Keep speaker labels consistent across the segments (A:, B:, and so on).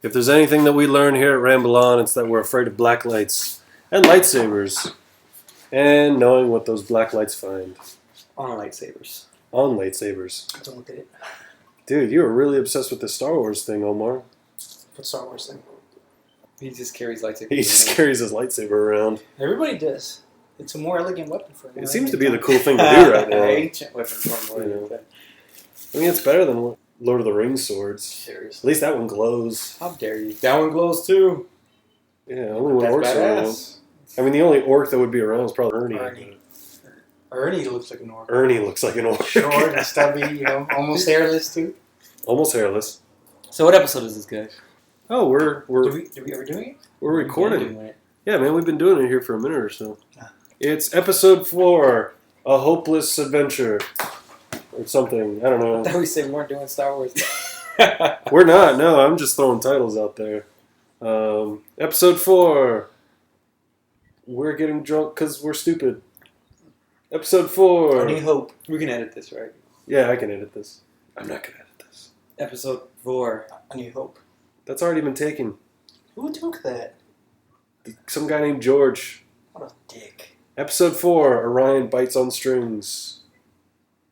A: If there's anything that we learn here at Ramble On, it's that we're afraid of black lights and lightsabers. And knowing what those black lights find.
B: On lightsabers.
A: On lightsabers.
C: Don't look at it.
A: Dude, you were really obsessed with the Star Wars thing, Omar.
C: What Star Wars thing?
B: He just carries lightsabers.
A: He just carries his lightsaber around.
C: Everybody does. It's a more elegant weapon for him.
A: It seems to be the cool thing to do right now.
B: Ancient weapon form.
A: Yeah. I mean, it's better than Lord of the Rings swords.
B: Seriously.
A: At least that one glows.
B: How dare you? That one glows too.
A: Yeah, only when
B: That's
A: orcs are around.
B: badass.
A: I mean, the only orc that would be around is probably Ernie.
C: Ernie looks like an orc.
A: Ernie looks like an orc.
C: Short and stubby, almost hairless too.
A: Almost hairless.
B: So what episode is this, guys?
A: Oh, we're
C: Did we ever doing it?
A: we're recording.
B: Doing it.
A: Yeah, man, we've been doing it here for a minute or so.
C: Ah.
A: It's episode 4, A Hopeless Adventure. Or something. I don't
B: I
A: know.
B: thought we said we weren't doing Star Wars.
A: We're not, no. I'm just throwing titles out there. Episode 4. We're getting drunk because we're stupid. Episode 4.
C: Any hope?
B: We can edit this, right?
A: Yeah, I can edit this. I'm not going to edit this.
B: Episode 4.
C: Any hope?
A: That's already been taken.
C: Who took that?
A: Some guy named George.
C: What a dick.
A: Episode 4. Orion bites on strings.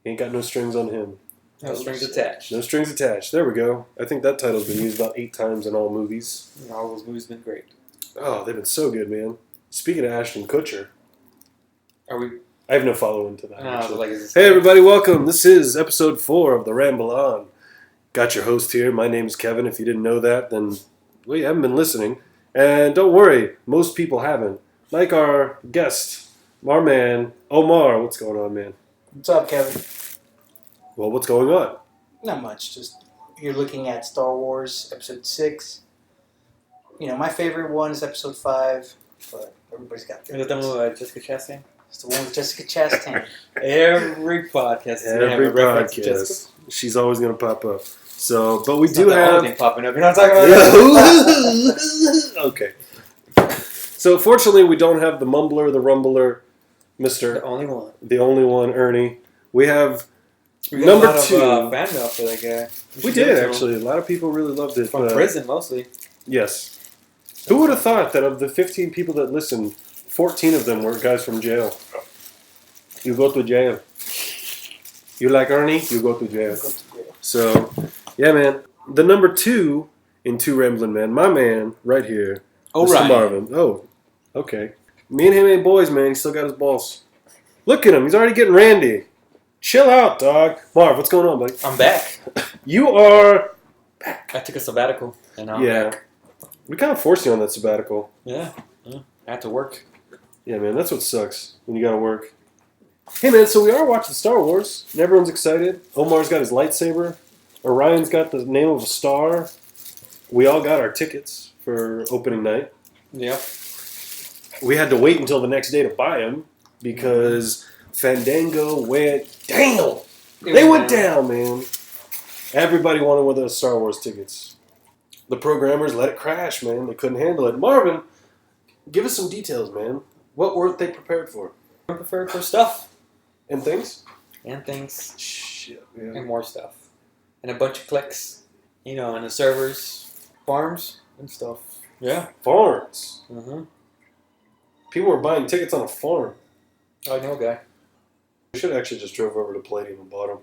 A: Ain't got no strings on him.
B: No strings attached.
A: No strings attached. There we go. I think that title's been used about 8 times in all movies.
B: All those movies have been great.
A: Oh, they've been so good, man. Speaking of Ashton Kutcher,
B: Are we?
A: I have no follow-in to that. actually.
B: Is this
A: Hey, everybody, welcome. This is episode 4 of the Ramble On. Got your host here. My name is Kevin. If you didn't know that, then well, you haven't been listening. And don't worry, most people haven't. Like our guest, our man, Omar. What's going on, man?
C: What's up, Kevin?
A: Well, what's going on?
C: Not much. Just you're looking at Star Wars Episode 6. My favorite one is Episode 5, but everybody's got
B: Is it the
C: favorites.
B: one with Jessica Chastain?
C: It's the one with Jessica Chastain.
B: Every podcast. is gonna have
A: Every
B: a reference to
A: podcast.
B: Jessica.
A: She's always going to pop up. So, but we
B: It's
A: do
B: not the
A: have...
B: only thing popping up. You're not talking about that.
A: Okay. So, fortunately, we don't have the mumbler, the rumbler,
B: The only one.
A: the only one, Ernie. We have...
B: We got
A: Number
B: a lot
A: 2.
B: Of, fan mail for that guy.
A: We
B: should
A: did,
B: give it to him.
A: actually. A lot of people really loved it.
B: From prison, mostly.
A: Yes. Who would have thought that of the 15 people that listened, 14 of them were guys from jail? You go to jail. You like Ernie? You go to jail. So, yeah, man. The number 2 in Two Ramblin' Men, my man, right here, Mr.
B: Ryan.
A: Marvin. Oh, okay. Me and him ain't boys, man. He still got his balls. Look at him. He's already getting randy. Chill out, dog. Marv, what's going on, buddy?
B: I'm back.
A: You are...
B: I took a sabbatical, and now I'm
A: Yeah.
B: back.
A: We kind of forced you on that sabbatical.
B: Yeah. I had to work.
A: Yeah, man, that's what sucks when you gotta work. Hey, man, so we are watching Star Wars, and everyone's excited. Omar's got his lightsaber. Orion's got the name of a star. We all got our tickets for opening night.
B: Yep.
A: We had to wait until the next day to buy them because Fandango went down. They went down, man. Everybody wanted one of those Star Wars tickets. The programmers let it crash, man. They couldn't handle it. Marvin, give us some details, man. What weren't they prepared for?
B: I'm prepared for stuff.
A: And things?
B: And things.
A: Shit, man.
B: And more stuff. And a bunch of clicks. And the servers. Farms. And stuff. Yeah.
A: Farms.
B: Mm-hmm.
A: People were buying tickets on a farm.
B: I know a guy.
A: We should have actually just drove over to Palladium and bought them.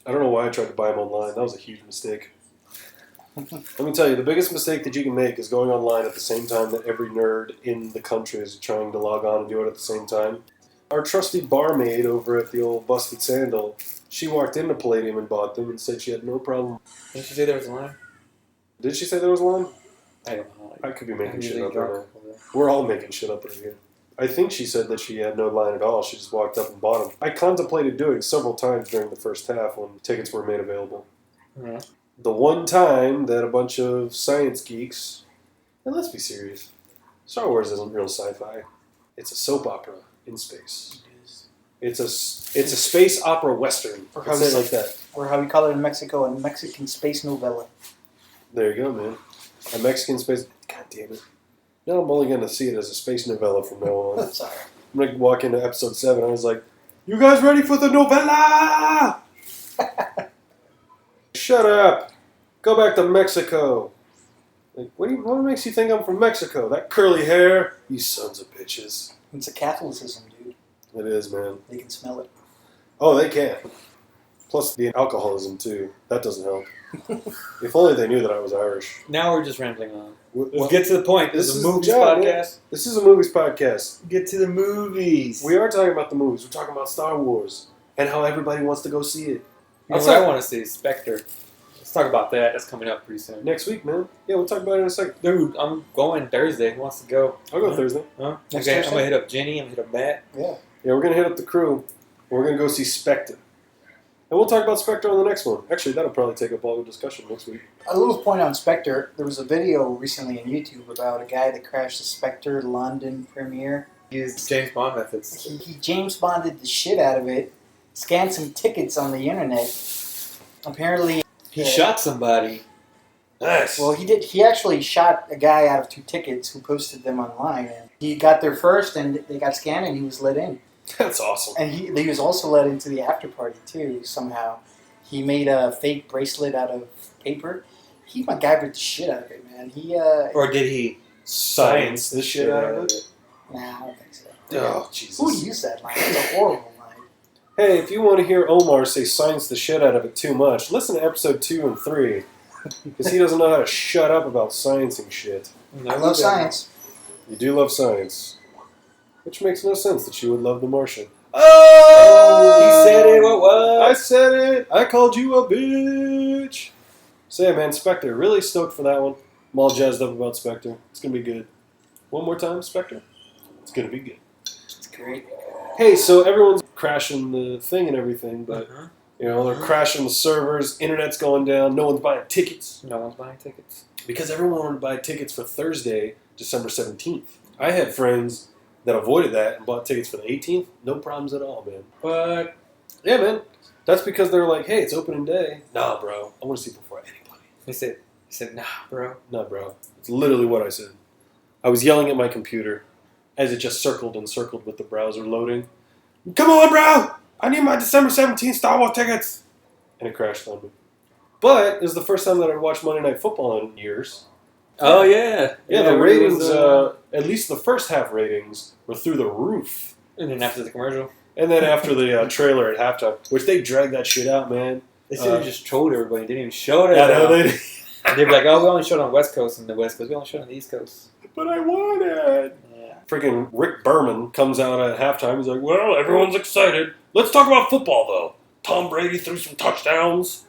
A: I don't know why I tried to buy them online. That was a huge mistake. Let me tell you, the biggest mistake that you can make is going online at the same time that every nerd in the country is trying to log on and do it at the same time. Our trusty barmaid over at the old Busted Sandal, she walked into Palladium and bought them and said she had no problem.
B: Didn't you say there was a line?
A: Did she say there was one?
B: I don't know.
A: I could be making
B: I'm
A: shit
B: usually
A: up right now.
B: drunk.
A: We're all making shit up right here. I think she said that she had no line at all. She just walked up and bought them. I contemplated doing several times during the first half when tickets were made available.
B: Yeah.
A: The one time that a bunch of science geeks, and let's be serious, Star Wars isn't real sci-fi. It's a soap opera in space. It's a space opera western.
C: Or
A: Let's say it like that.
C: Or how we call it in Mexico, a Mexican space novella.
A: There you go, man. A Mexican space... God damn it. Now I'm only going to see it as a space novella from now on.
C: Sorry.
A: I'm going to walk into episode 7. I was like, you guys ready for the novella? Shut up. Go back to Mexico. Like, what makes you think I'm from Mexico? That curly hair? You sons of bitches.
C: It's a Catholicism, dude.
A: It is, man.
C: They can smell it.
A: Oh, they can. Plus the alcoholism, too. That doesn't help. If only they knew that I was Irish.
B: Now we're just rambling on.
A: Well,
B: Let's get to the point. This is a movies
A: job,
B: podcast.
A: Man. This is a movies podcast.
B: Get to the movies.
A: We are talking about the movies. We're talking about Star Wars and how everybody wants to go see it.
B: That's what I want to see. Spectre. Let's talk about that. That's coming up pretty soon.
A: Next week, man. Yeah, we'll talk about it in a second.
B: Dude, I'm going Thursday. Who wants to go?
A: I'll go Thursday.
B: Huh?
C: Next
B: Okay,
C: Thursday?
B: I'm going to hit up Jenny. I'm going to hit up Matt.
C: Yeah.
A: Yeah, we're going to hit up the crew. We're going to go see Spectre. And we'll talk about Spectre on the next one. Actually, that'll probably take up all the discussion next week.
C: A little point on Spectre. There was a video recently on YouTube about a guy that crashed the Spectre London premiere.
B: Used James Bond methods.
C: He James Bonded the shit out of it, scanned some tickets on the internet. Apparently,
B: He shot somebody.
A: Nice.
C: well, he did. He actually shot a guy out of 2 tickets who posted them online. And he got there first, and they got scanned, and he was let in.
A: That's awesome.
C: And he was also let into the after party too. Somehow, he made a fake bracelet out of paper. He MacGyvered the shit out of it, man.
B: Or did he
A: Science the shit out of it.
C: Nah, I don't think so.
A: Oh, Jesus.
C: Who used that line? It's a horrible line.
A: Hey, if you want to hear Omar say science the shit out of it too much, listen to episode 2 and 3. Because he doesn't know how to shut up about sciencing shit.
B: No,
C: I love science.
A: You do love science. Which makes no sense that you would love The Martian. Oh!
B: He said it. What?
A: I said it! I called you a bitch! So yeah, man, Spectre. Really stoked for that one. I'm all jazzed up about Spectre. It's going to be good. One more time, Spectre. It's going to be good.
C: It's great.
A: Hey, so everyone's crashing the thing and everything, but
B: Uh-huh.
A: you know, they're crashing the servers, internet's going down, no one's buying tickets.
B: No one's buying tickets.
A: Because everyone wanted to buy tickets for Thursday, December 17th. I had friends that avoided that and bought tickets for the 18th. No problems at all, man.
B: But
A: Yeah, man. That's because they're like, hey, it's opening day. Nah, bro. I want to see it before anybody.
B: he said, nah, bro.
A: Nah, bro. It's literally what I said. I was yelling at my computer as it just circled and circled with the browser loading. Come on, bro! I need my December 17th Star Wars tickets! And it crashed on me. But it was the first time that I'd watched Monday Night Football in years.
B: Oh, yeah.
A: Yeah, the
B: it
A: ratings,
B: was,
A: at least the first half ratings, were through the roof.
B: and then after the commercial,
A: And then after the trailer at halftime, which they dragged that shit out, man.
B: they should have just trolled everybody. They didn't even show it.
A: Yeah, no, they did.
B: They'd be like, oh, we only showed on West Coast and the West Coast. We only showed on the East Coast.
A: But I want it.
B: Yeah.
A: Freaking Rick Berman comes out at halftime. He's like, well, everyone's excited. Let's talk about football, though. Tom Brady threw some touchdowns.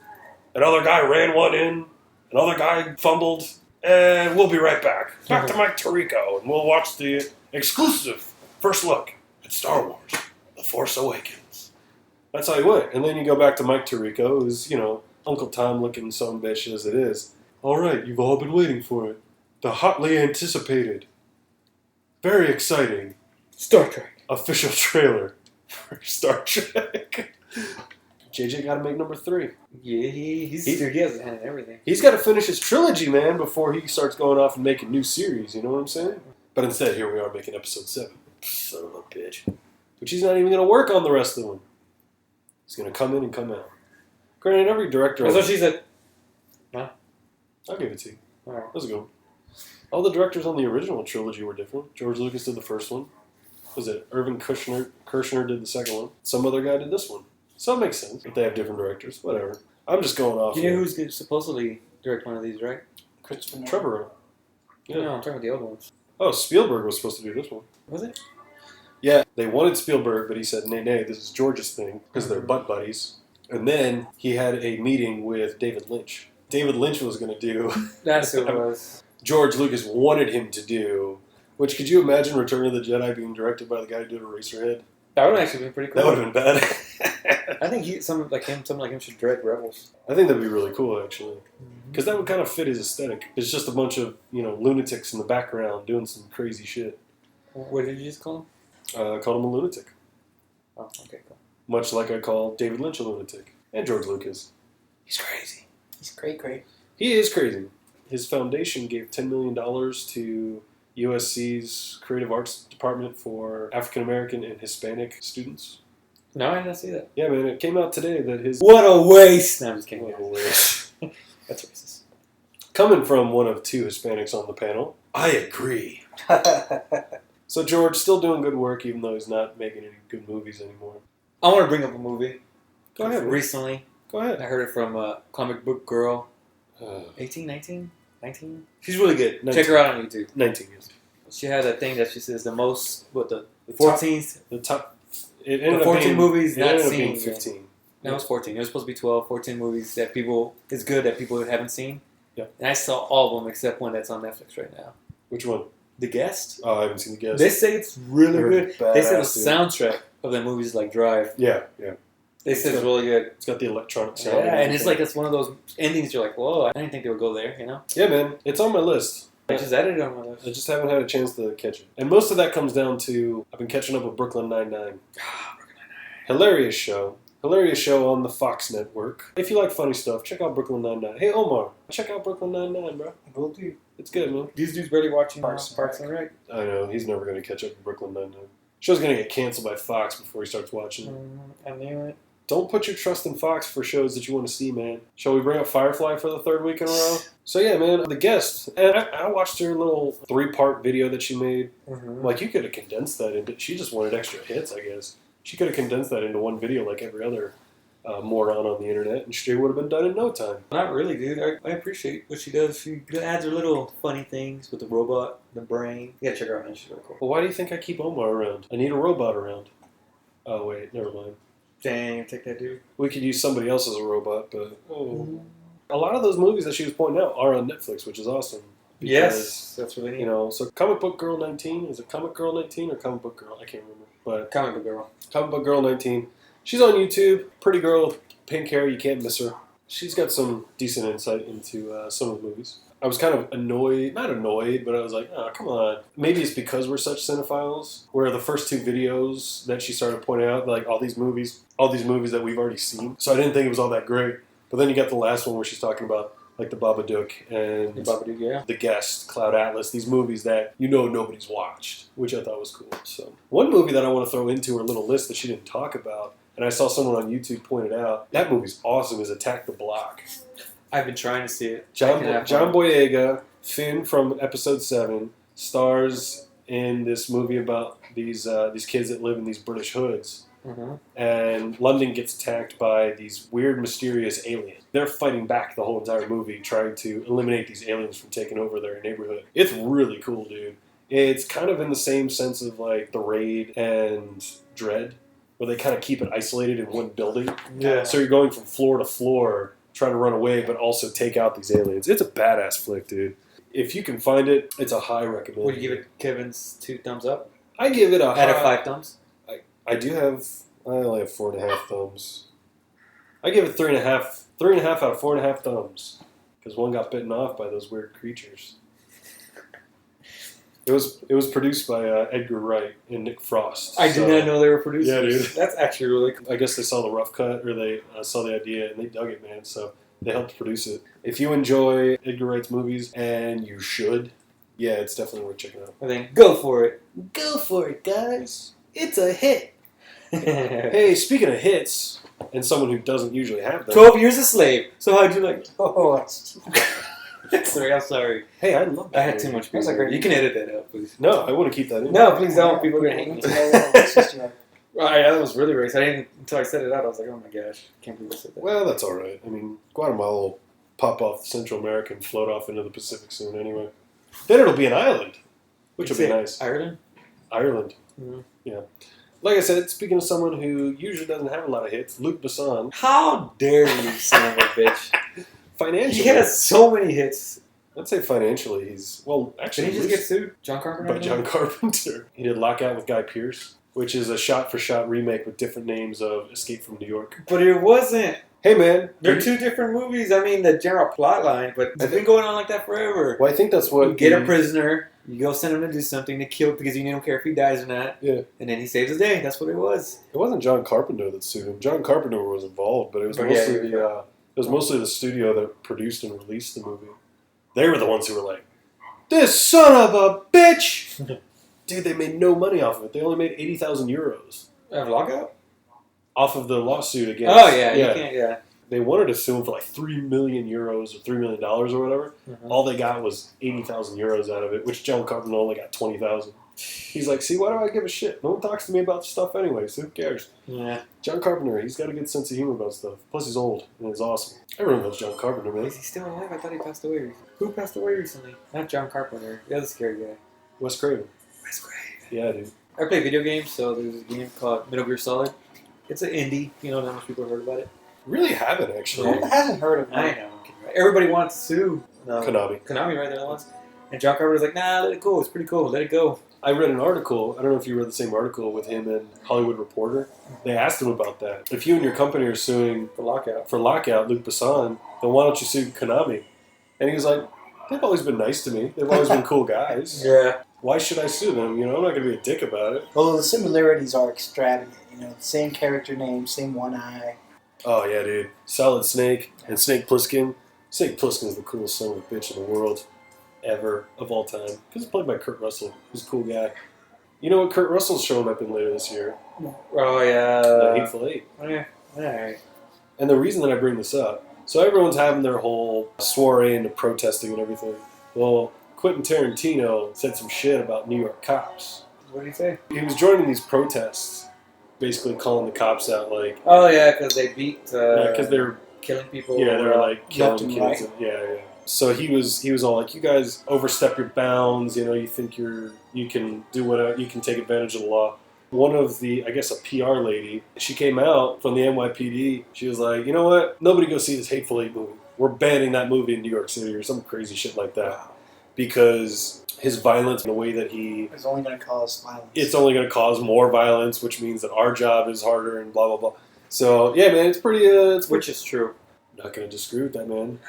A: Another guy ran one in. Another guy fumbled. And we'll be right back. Back to Mike Tirico. And we'll watch the exclusive first look at Star Wars, The Force Awakens. That's how he went. And then you go back to Mike Tirico, who's, you know, Uncle Tom looking son bitch as it is. All right, you've all been waiting for it. The hotly anticipated, very exciting
B: Star Trek.
A: official trailer for Star Trek. JJ got to make number 3.
B: Yeah, he has his hand in everything.
A: He's got to finish his trilogy, man, before he starts going off and making new series. You know what I'm saying? But instead, here we are making episode 7. Son of a bitch. Which he's not even going to work on the rest of them. He's going to come in and come out. Granted, every director...
B: That's what she said.
A: I'll give it to you.
B: All right.
A: Let's go. All the directors on the original trilogy were different. George Lucas did the first one. Was it Irvin Kershner did the second one? Some other guy did this one. So it makes sense. If they have different directors, whatever. I'm just going off.
B: You know who's going to supposedly direct one of these, right?
C: Christopher Nolan.
A: Trevor. Yeah.
B: No, I'm talking about the old ones.
A: Oh, Spielberg was supposed to do this one.
B: Was it?
A: Yeah, they wanted Spielberg, but he said, nay, this is George's thing, because they're butt buddies. And then he had a meeting with David Lynch. David Lynch was going to do...
B: That's who it was.
A: George Lucas wanted him to do... Which, could you imagine Return of the Jedi being directed by the guy who did Eraserhead?
B: That would have actually been pretty cool.
A: That would have been bad.
B: I think someone like him should direct Rebels.
A: I think that'd be really cool, actually. Because that would kind of fit his aesthetic. It's just a bunch of, lunatics in the background doing some crazy shit.
B: What did you just call him?
A: I called him a lunatic.
B: Oh, okay, cool.
A: Much like I call David Lynch a lunatic. And George Lucas. He's crazy.
C: He's great.
A: He is crazy. His foundation gave $10 million to USC's Creative Arts Department for African American and Hispanic students.
B: No, I didn't see that.
A: Yeah, man, it came out today that his...
B: What a waste! No, I'm just kidding.
A: What a waste.
B: That's racist.
A: Coming from one of two Hispanics on the panel, I agree. So George, still doing good work, even though he's not making any good movies anymore.
B: I want to bring up a movie.
A: Go ahead.
B: Recently,
A: Go ahead.
B: I heard it from Comic Book Girl. 18, 19? 19? She's really good.
A: 19.
B: Check her out on YouTube.
A: 19 years.
B: She had a thing that she says the most, the
A: top-
B: 14th.
A: The top. It ended
B: The 14
A: up being,
B: movies
A: it
B: not
A: ended up
B: seen.
A: being 15.
B: No, it was 14. It was supposed to be 12. 14 movies that it's good that people haven't seen.
A: Yeah.
B: And I saw all of them except one that's on Netflix right now.
A: Which one?
B: The Guest.
A: Oh, I haven't seen The Guest.
B: They say it's really
A: They're
B: good. They said the
A: badass, dude.
B: soundtrack of that movie is like Drive.
A: Yeah.
B: They said it's really good.
A: It's got the electronic sound.
B: Yeah, and it's like it's one of those endings you're like, whoa, I didn't think they would go there, you know?
A: Yeah, man. It's on my list.
B: I just added it on my
A: I
B: list.
A: just haven't had a chance to catch it. And most of that comes down to I've been catching up with Brooklyn Nine-Nine. Hilarious show. Hilarious show on the Fox network. If you like funny stuff, check out Brooklyn Nine-Nine. Hey, Omar, check out Brooklyn Nine-Nine, bro.
C: Will do.
A: It's good, man.
B: These dudes barely watching
C: Parks
B: Parks and Rec.
A: I know. He's never going to catch up with Brooklyn Nine-Nine. Show's going to get canceled by Fox before he starts watching it.
B: I knew it.
A: Don't put your trust in Fox for shows that you want to see, man. Shall we bring up Firefly for the third week in a row? So yeah, man, The Guest. And I watched her little 3-part video that she made.
B: Mm-hmm.
A: Like, you could have condensed that into... She just wanted extra hits, I guess. She could have condensed that into one video like every other moron on the internet, and she would have been done in no time.
B: Not really, dude. I appreciate what she does. She adds her little funny things with the robot, the brain. You gotta check her out, man. She's really cool.
A: Well, why do you think I keep Omar around? I need a robot around. Oh, wait, never mind.
B: Dang, take that, dude.
A: We could use somebody else as a robot, but... A lot of those movies that she was pointing out are on Netflix, which is awesome. Because,
B: Yes, that's really neat.
A: You know, so Comic Book Girl 19, is it Comic Girl 19 or Comic Book Girl? I can't remember. But
B: Comic Book Girl.
A: Comic Book Girl 19. She's on YouTube. Pretty girl, pink hair, you can't miss her. She's got some decent insight into some of the movies. I was kind of annoyed, not annoyed, but I was like, oh, come on. Maybe it's because we're such cinephiles, where the first 2 videos that she started pointing out, like all these movies that we've already seen. So I didn't think it was all that great. But then you got the last one where she's talking about like the Babadook and The Guest, Cloud Atlas, these movies that you know nobody's watched, which I thought was cool. So one movie that I want to throw into her little list that she didn't talk about, and I saw someone on YouTube point it out, that movie's awesome, is Attack the Block.
B: I've been trying to see it.
A: John Boyega, Finn from episode 7, stars in this movie about these kids that live in these British hoods.
B: Mm-hmm.
A: And London gets attacked by these weird, mysterious aliens. They're fighting back the whole entire movie, trying to eliminate these aliens from taking over their neighborhood. It's really cool, dude. It's kind of in the same sense of like The Raid and Dread, where they kind of keep it isolated in one building.
B: Yeah.
A: So you're going from floor to floor, trying to run away, but also take out these aliens. It's a badass flick, dude. If you can find it, it's a high recommend.
B: Would you give it Kevin's 2 thumbs up?
A: I give it a
B: Out of
A: high.
B: 5 thumbs?
A: I only have 4.5 thumbs. I give it 3.5. 3.5 out of 4.5 thumbs. Because one got bitten off by those weird creatures. It was produced by Edgar Wright and Nick Frost.
B: I did not know they were producers.
A: Yeah, dude.
B: That's actually really cool.
A: I guess they saw the rough cut, or they saw the idea, and they dug it, man. So they helped produce it. If you enjoy Edgar Wright's movies, and you should, yeah, it's definitely worth checking out.
B: I think, go for it.
A: Go for it, guys. It's a hit. Hey, speaking of hits, and someone who doesn't usually have them.
B: 12 Years a Slave. So how'd you like it?
C: Oh, that's
B: Sorry, I'm sorry.
A: Hey, I love that.
B: I had too much
C: That's a
B: beer.
C: great
B: You can edit that out, please.
A: No, I want to keep that in.
B: No, please don't. People are going to hate me.
C: to
B: Right, that was really racist. I didn't, until I said it out, I was like, oh my gosh, can't believe I said that.
A: Well, that's all right. I mean, Guatemala will pop off Central America and float off into the Pacific soon anyway. Then it'll be an island, which will be nice.
B: Ireland?
A: Ireland.
B: Mhm.
A: Yeah. Like I said, speaking of someone who usually doesn't have a lot of hits, Luc Besson.
B: How dare you, son of a bitch.
A: Financially.
B: He has so many hits.
A: I'd say financially he's, well, actually.
B: Did he just get sued? John Carpenter?
A: By John Carpenter. He did Lockout with Guy Pearce, which is a shot-for-shot remake with different names of Escape from New York.
B: But it wasn't.
A: Hey, man.
B: They're 2 different movies. I mean, the general plot line, but it's been going on like that forever.
A: Well, I think that's what...
B: You get a prisoner, you go send him to do something to kill because you don't care if he dies or not.
A: Yeah.
B: And then he saves the day. That's what it was.
A: It wasn't John Carpenter that sued him. John Carpenter was involved, but it was mostly the studio that produced and released the movie. They were the ones who were like, "This son of a bitch!" Dude, they made no money off of it. They only made 80,000 euros
B: Lockout?
A: off of the lawsuit against.
B: Oh, yeah. You can't, yeah.
A: They wanted to sue him for like €3 million or $3 million or whatever.
B: Mhm.
A: All they got was 80,000 euros out of it, which John Carpenter only got 20,000. He's like, see, why do I give a shit? No one talks to me about stuff anyway, so who cares?
B: Yeah.
A: John Carpenter, he's got a good sense of humor about stuff. Plus, he's old and he's awesome. Everyone loves John Carpenter, man.
B: Is he still alive? I thought he passed away. Who passed away recently? Not John Carpenter. The other scary guy.
A: Wes Craven.
B: Wes Craven.
A: Yeah, dude.
B: I play video games, so there's a game called Metal Gear Solid. It's an indie. You know, not much people have heard about it.
A: Really haven't, actually.
C: Who hasn't heard of
B: I
C: it?
B: know. Everybody wants to sue
A: Konami.
B: Konami, right there, once. And John Carpenter's like, nah, let it go. It's pretty cool. Let it go.
A: I read an article, I don't know if you read the same article with him and Hollywood Reporter. They asked him about that. If you and your company are suing
B: For lockout.
A: for Lockout, Luc Besson, then why don't you sue Konami? And he was like, they've always been nice to me. They've always been cool guys.
B: Yeah.
A: Why should I sue them? You know, I'm not going to be a dick about it.
C: Well, the similarities are extravagant. You know, same character name, same one eye.
A: Oh, yeah, dude. Solid Snake and Snake Plissken. Snake Plissken is the coolest son of a bitch in the world ever, of all time. Because it's played by Kurt Russell, who's a cool guy. You know what? Kurt Russell's showing up in later this year.
B: Oh, yeah.
A: The Hateful Eight.
B: Yeah. Alright.
A: And the reason that I bring this up, so everyone's having their whole soiree into protesting and everything. Well, Quentin Tarantino said some shit about New York cops.
B: What did he say?
A: He was joining these protests, basically calling the cops out, like,
B: Oh, yeah, because they beat...
A: because they're,
B: killing people.
A: yeah, they're like killing
C: Left and
A: kids.
C: right.
A: Yeah. So he was all like, you guys overstep your bounds. You know, you think you can do whatever, you can take advantage of the law. One of the, I guess, a PR lady, she came out from the NYPD. She was like, you know what? Nobody go see this Hateful Eight movie. We're banning that movie in New York City or some crazy shit like that. Because his violence and the way that
C: It's only going to cause violence.
A: it's only going to cause more violence, which means that our job is harder and blah, blah, blah. So, yeah, man, it's pretty,
B: Which is true.
A: I'm not going to disagree with that, man.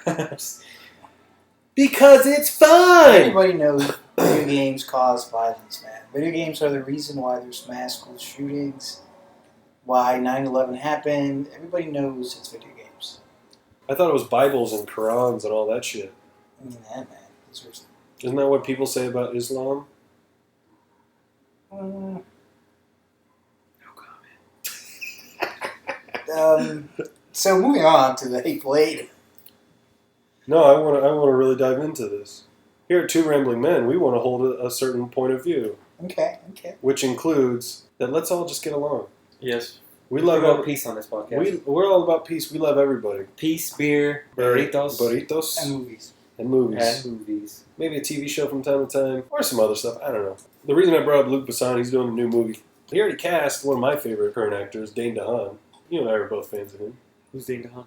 A: Because it's fun!
C: Everybody knows video games cause violence, man. Video games are the reason why there's mass school shootings, why 9/11 happened. Everybody knows it's video games.
A: I thought it was Bibles and Qurans and all that shit.
C: I mean, that, man. Those are,
A: Isn't that what people say about Islam?
B: No comment.
C: So moving on to the Hateful Eight.
A: No, I want to really dive into this. Here at Two Rambling Men, we want to hold a certain point of view,
C: Okay.
A: which includes that let's all just get along.
B: Yes.
A: We
B: We're
A: love
B: about peace on this podcast.
A: we're all about peace. We love everybody.
B: Peace, beer, burritos,
A: Burritos,
C: And movies.
A: and movies.
B: and movies.
A: Maybe a TV show from time to time, or some other stuff. I don't know. The reason I brought up Luc Besson, he's doing a new movie. He already cast one of my favorite current actors, Dane DeHaan. You and I are both fans of him.
B: Who's Dane DeHaan?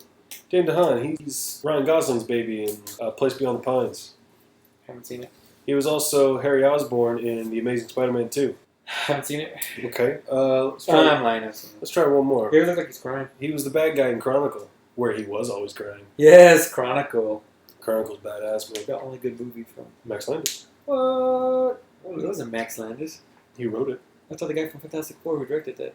A: Dane DeHaan, he's Ryan Gosling's baby in Place Beyond the Pines.
B: Haven't seen it.
A: He was also Harry Osborn in The Amazing Spider-Man 2.
B: Haven't seen it.
A: Okay, let's
B: I'm lying. I've seen it.
A: try one more.
B: He looks like he's crying.
A: He was the bad guy in Chronicle, where he was always crying.
B: Yes, Chronicle.
A: Chronicle's badass, man.
B: The only good movie from.
A: Max Landis.
B: What? Oh, it wasn't Max Landis.
A: He wrote it.
B: I thought the guy from Fantastic Four who directed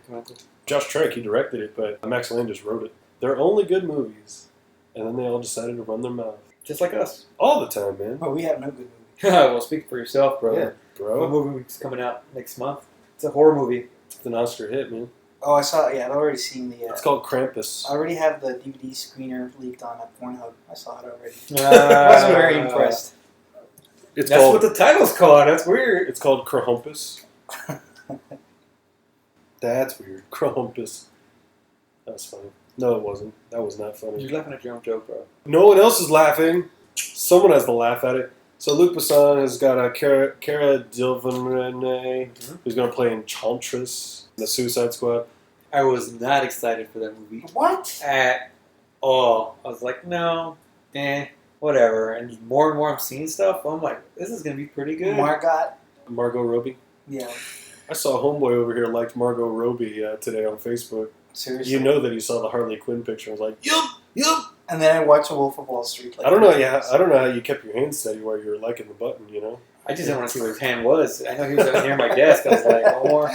B: Chronicle.
A: Josh Trank, he directed it, but Max Landis wrote it. They're only good movies, and then they all decided to run their mouth.
B: Just like us.
A: All the time, man.
C: But we have no good movies.
B: Well, speak for yourself, bro.
A: Yeah,
B: What
A: bro.
B: movie's coming out next month? It's a horror movie.
A: It's an Oscar hit, man.
C: Oh, I saw. Yeah, I've already seen the.
A: It's called Krampus.
C: I already have the DVD screener leaked on Pornhub. I saw it already.
B: I
C: I wasn't very impressed.
A: It's
B: That's
A: called.
B: what the title's called. That's weird.
A: It's called Krampus. That's weird. Krampus. That was funny. No, it wasn't. That was not funny.
B: You're laughing at your own joke, bro.
A: No one else is laughing. Someone has to laugh at it. So Luc Besson has got a Cara Delevingne, who's going to play Enchantress in the Suicide Squad.
B: I was not excited for that movie
C: What?
B: at all. I was like, no, whatever. And more I'm seeing stuff. I'm like, this is gonna be pretty good.
A: Margot Robbie.
C: Yeah.
A: I saw a homeboy over here liked Margot Robbie today on Facebook.
C: Seriously.
A: You know that he saw the Harley Quinn picture. I was like, yup.
C: And then I watched Wolf of Wall Street. Like,
A: I don't know. Yeah, I don't know how you kept your hand steady while you were liking the button. You know.
B: I just didn't want to see where his hand was. I know he was near my desk. I was like, oh, more.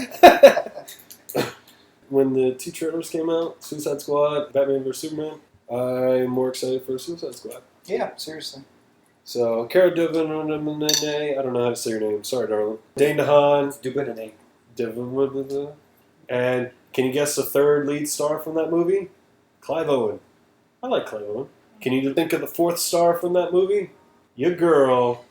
A: When the two trailers came out, Suicide Squad, Batman vs Superman, I'm more excited for Suicide Squad.
C: Yeah, seriously.
A: So, Cara Delevingne, I don't know how to say your name. Sorry, darling. Dane DeHaan.
B: Dubinane.
A: And can you guess the third lead star from that movie? Clive Owen. I like Cleveland. Can you think of the fourth star from that movie? Your girl.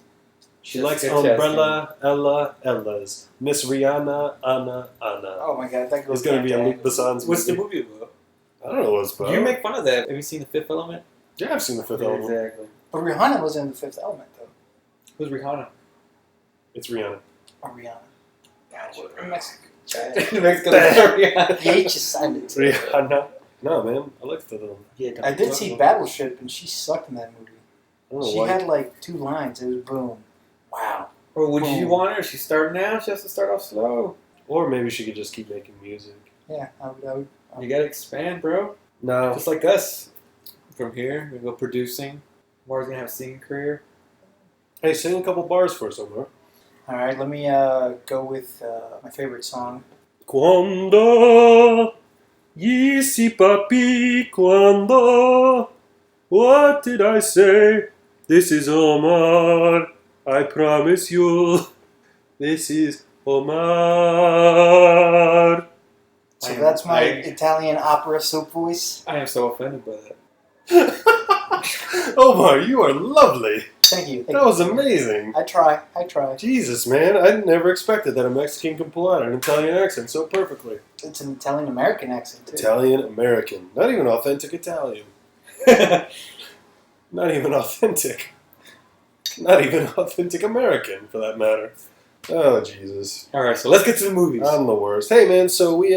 A: She likes Umbrella, Ella's. Miss Rihanna, Anna.
C: Oh my god, that goes.
A: It's going to be a Luc Besson's
B: What's the
A: movie.
B: movie about?
A: I don't know what it's about.
B: You make fun of that. Have you seen The Fifth Element?
A: Yeah, I've seen The Fifth Element.
B: Exactly.
C: But Rihanna was in The Fifth Element, though.
B: Who's Rihanna?
A: It's Rihanna.
C: Or Rihanna.
A: Gotcha.
C: Mexico.
B: Rihanna.
C: The H is silent.
A: Rihanna. No, man. I like The Fifth Element.
B: Yeah,
C: I did see Battleship, and she sucked in that movie.
A: I don't know
C: She
A: why.
C: had like 2 lines. It was boom. Wow.
B: Or would you want her? She's starting now. She has to start off slow.
A: Or maybe she could just keep making music.
C: Yeah, I would.
B: You gotta expand, bro.
A: No.
B: Just like us. From here, we go producing. Mars gonna have a singing career.
A: Hey, sing a couple bars for us, Omar.
C: All right, let me go with my favorite song.
A: Quando Yeezy papi, quando? What did I say? This is Omar. I promise you. This is Omar.
C: So that's my Italian opera soap voice.
B: I am so offended by that.
A: Omar, you are lovely.
C: Thank you.
A: That was amazing.
C: I try.
A: Jesus, man. I never expected that a Mexican could pull out an Italian accent so perfectly.
C: It's an Italian-American accent, too.
A: Italian-American. Not even authentic Italian. Not even authentic. Not even authentic American, for that matter. Oh, Jesus.
B: All right, so let's get to the movies.
A: I'm the worst. Hey, man, so we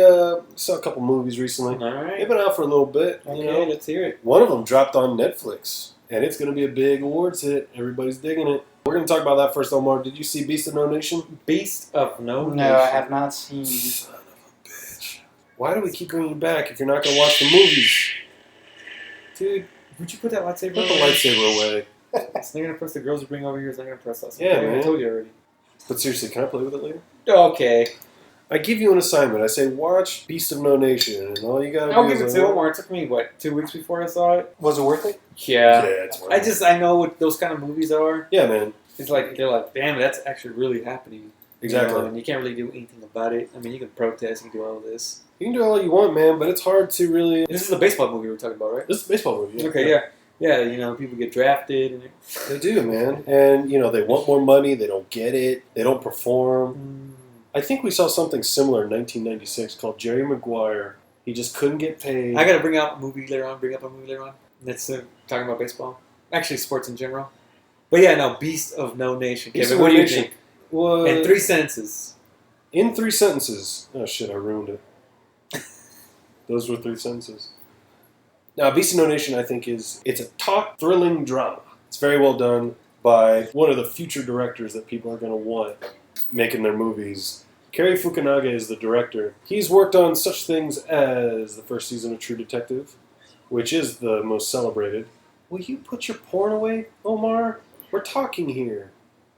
A: saw a couple movies recently.
B: All right.
A: They've been out for a little bit.
B: Okay,
A: You know.
B: let's hear it.
A: One of them dropped on Netflix, and it's going to be a big awards hit. Everybody's digging it. We're going to talk about that first, Omar. Did you see Beast of No Nation?
B: Beast of No Nation.
C: No, I have not seen.
A: Son of a bitch. Why do we keep bringing you back if you're not going to watch the movies? Dude,
B: Would you put that lightsaber
A: put the
B: away?
A: lightsaber away.
B: It's not going to press the girls you bring over here. It's not going to press us.
A: Yeah,
B: Okay,
A: man.
B: I told you already.
A: But seriously, can I play with it later?
B: Okay.
A: I give you an assignment. I say, watch Beast of No Nation, and all you got to do
B: I'll
A: is...
B: give it to Omar. It took me, 2 weeks before I saw it?
C: Was it worth it?
B: Yeah.
A: it's wonderful.
B: I know what those kind of movies are.
A: Yeah, man.
B: It's like, they're like, damn, that's actually really happening.
A: Exactly.
B: You know, and you can't really do anything about it. I mean, you can protest, you can do all this.
A: You can do all you want, man, but it's hard to really...
B: This is the baseball movie we're talking about, right?
A: This is a baseball movie. Yeah.
B: Okay, yeah. Yeah, you know, people get drafted. And
A: They do, man. And, you know, they want more money. They don't get it. They don't perform. I think we saw something similar in 1996 called Jerry Maguire. He just couldn't get paid.
B: I got to bring up a movie later on. That's talking about baseball. Actually, sports in general. But yeah, no, Beast of No Nation.
A: Beast
B: Kevin,
A: of
B: what
A: No
B: do you
A: Nation.
B: think?
A: What?
B: In 3 sentences.
A: In 3 sentences. Oh, shit, I ruined it. Those were 3 sentences. Now, Beast of No Nation, I think, it's a taut, thrilling drama. It's very well done by one of the future directors that people are going to want making their movies. Cary Fukunaga is the director. He's worked on such things as the first season of True Detective, which is the most celebrated. Will you put your porn away, Omar? We're talking here.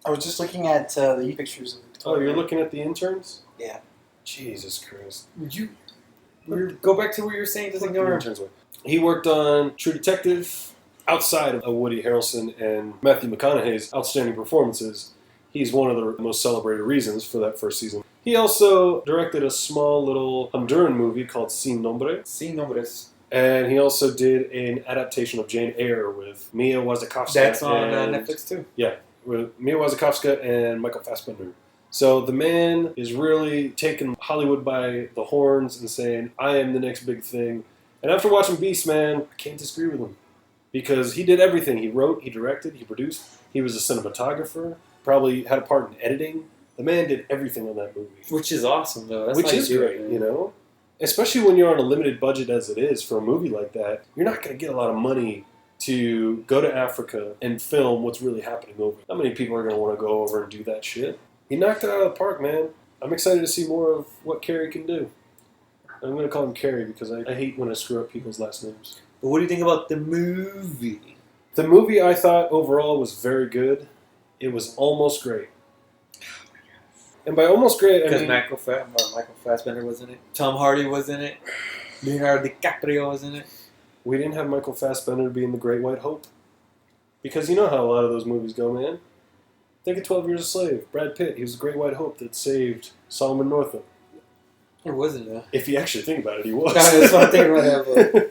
C: I was just looking at the pictures of Victoria.
A: Oh, you're looking at the interns?
C: Yeah.
A: Jesus Christ.
B: Would you go back to what you were saying? Just
A: Put the
B: ignore
A: interns away. He worked on True Detective. Outside of Woody Harrelson and Matthew McConaughey's outstanding performances, he's one of the most celebrated reasons for that first season. He also directed a small little Honduran movie called Sin Nombre.
B: Sin Nombres.
A: And he also did an adaptation of Jane Eyre with Mia Wasikowska.
B: That's on
A: and,
B: Netflix too.
A: Yeah, with Mia Wasikowska and Michael Fassbender. So the man is really taking Hollywood by the horns and saying, I am the next big thing. And after watching Beast, man, I can't disagree with him. Because he did everything. He wrote, he directed, he produced. He was a cinematographer. Probably had a part in editing. The man did everything on that movie.
B: Which is awesome, though. That's
A: Which
B: how you
A: is
B: do
A: great,
B: it,
A: you know? Especially when you're on a limited budget as it is for a movie like that. You're not going to get a lot of money to go to Africa and film what's really happening over. How many people are going to want to go over and do that shit? He knocked it out of the park, man. I'm excited to see more of what Cary can do. I'm going to call him Cary because I hate when I screw up people's last names.
B: But what do you think about the movie?
A: The movie I thought overall was very good. It was almost great. And by almost great, I
B: Because
A: mean...
B: Michael Fassbender was in it. Tom Hardy was in it. Leonardo DiCaprio was in it.
A: We didn't have Michael Fassbender being the Great White Hope. Because you know how a lot of those movies go, man. Think of 12 Years a Slave. Brad Pitt, he was the Great White Hope that saved Solomon Northup.
B: Or wasn't it?
A: If you actually think about it, he was.
B: That's what I'm thinking right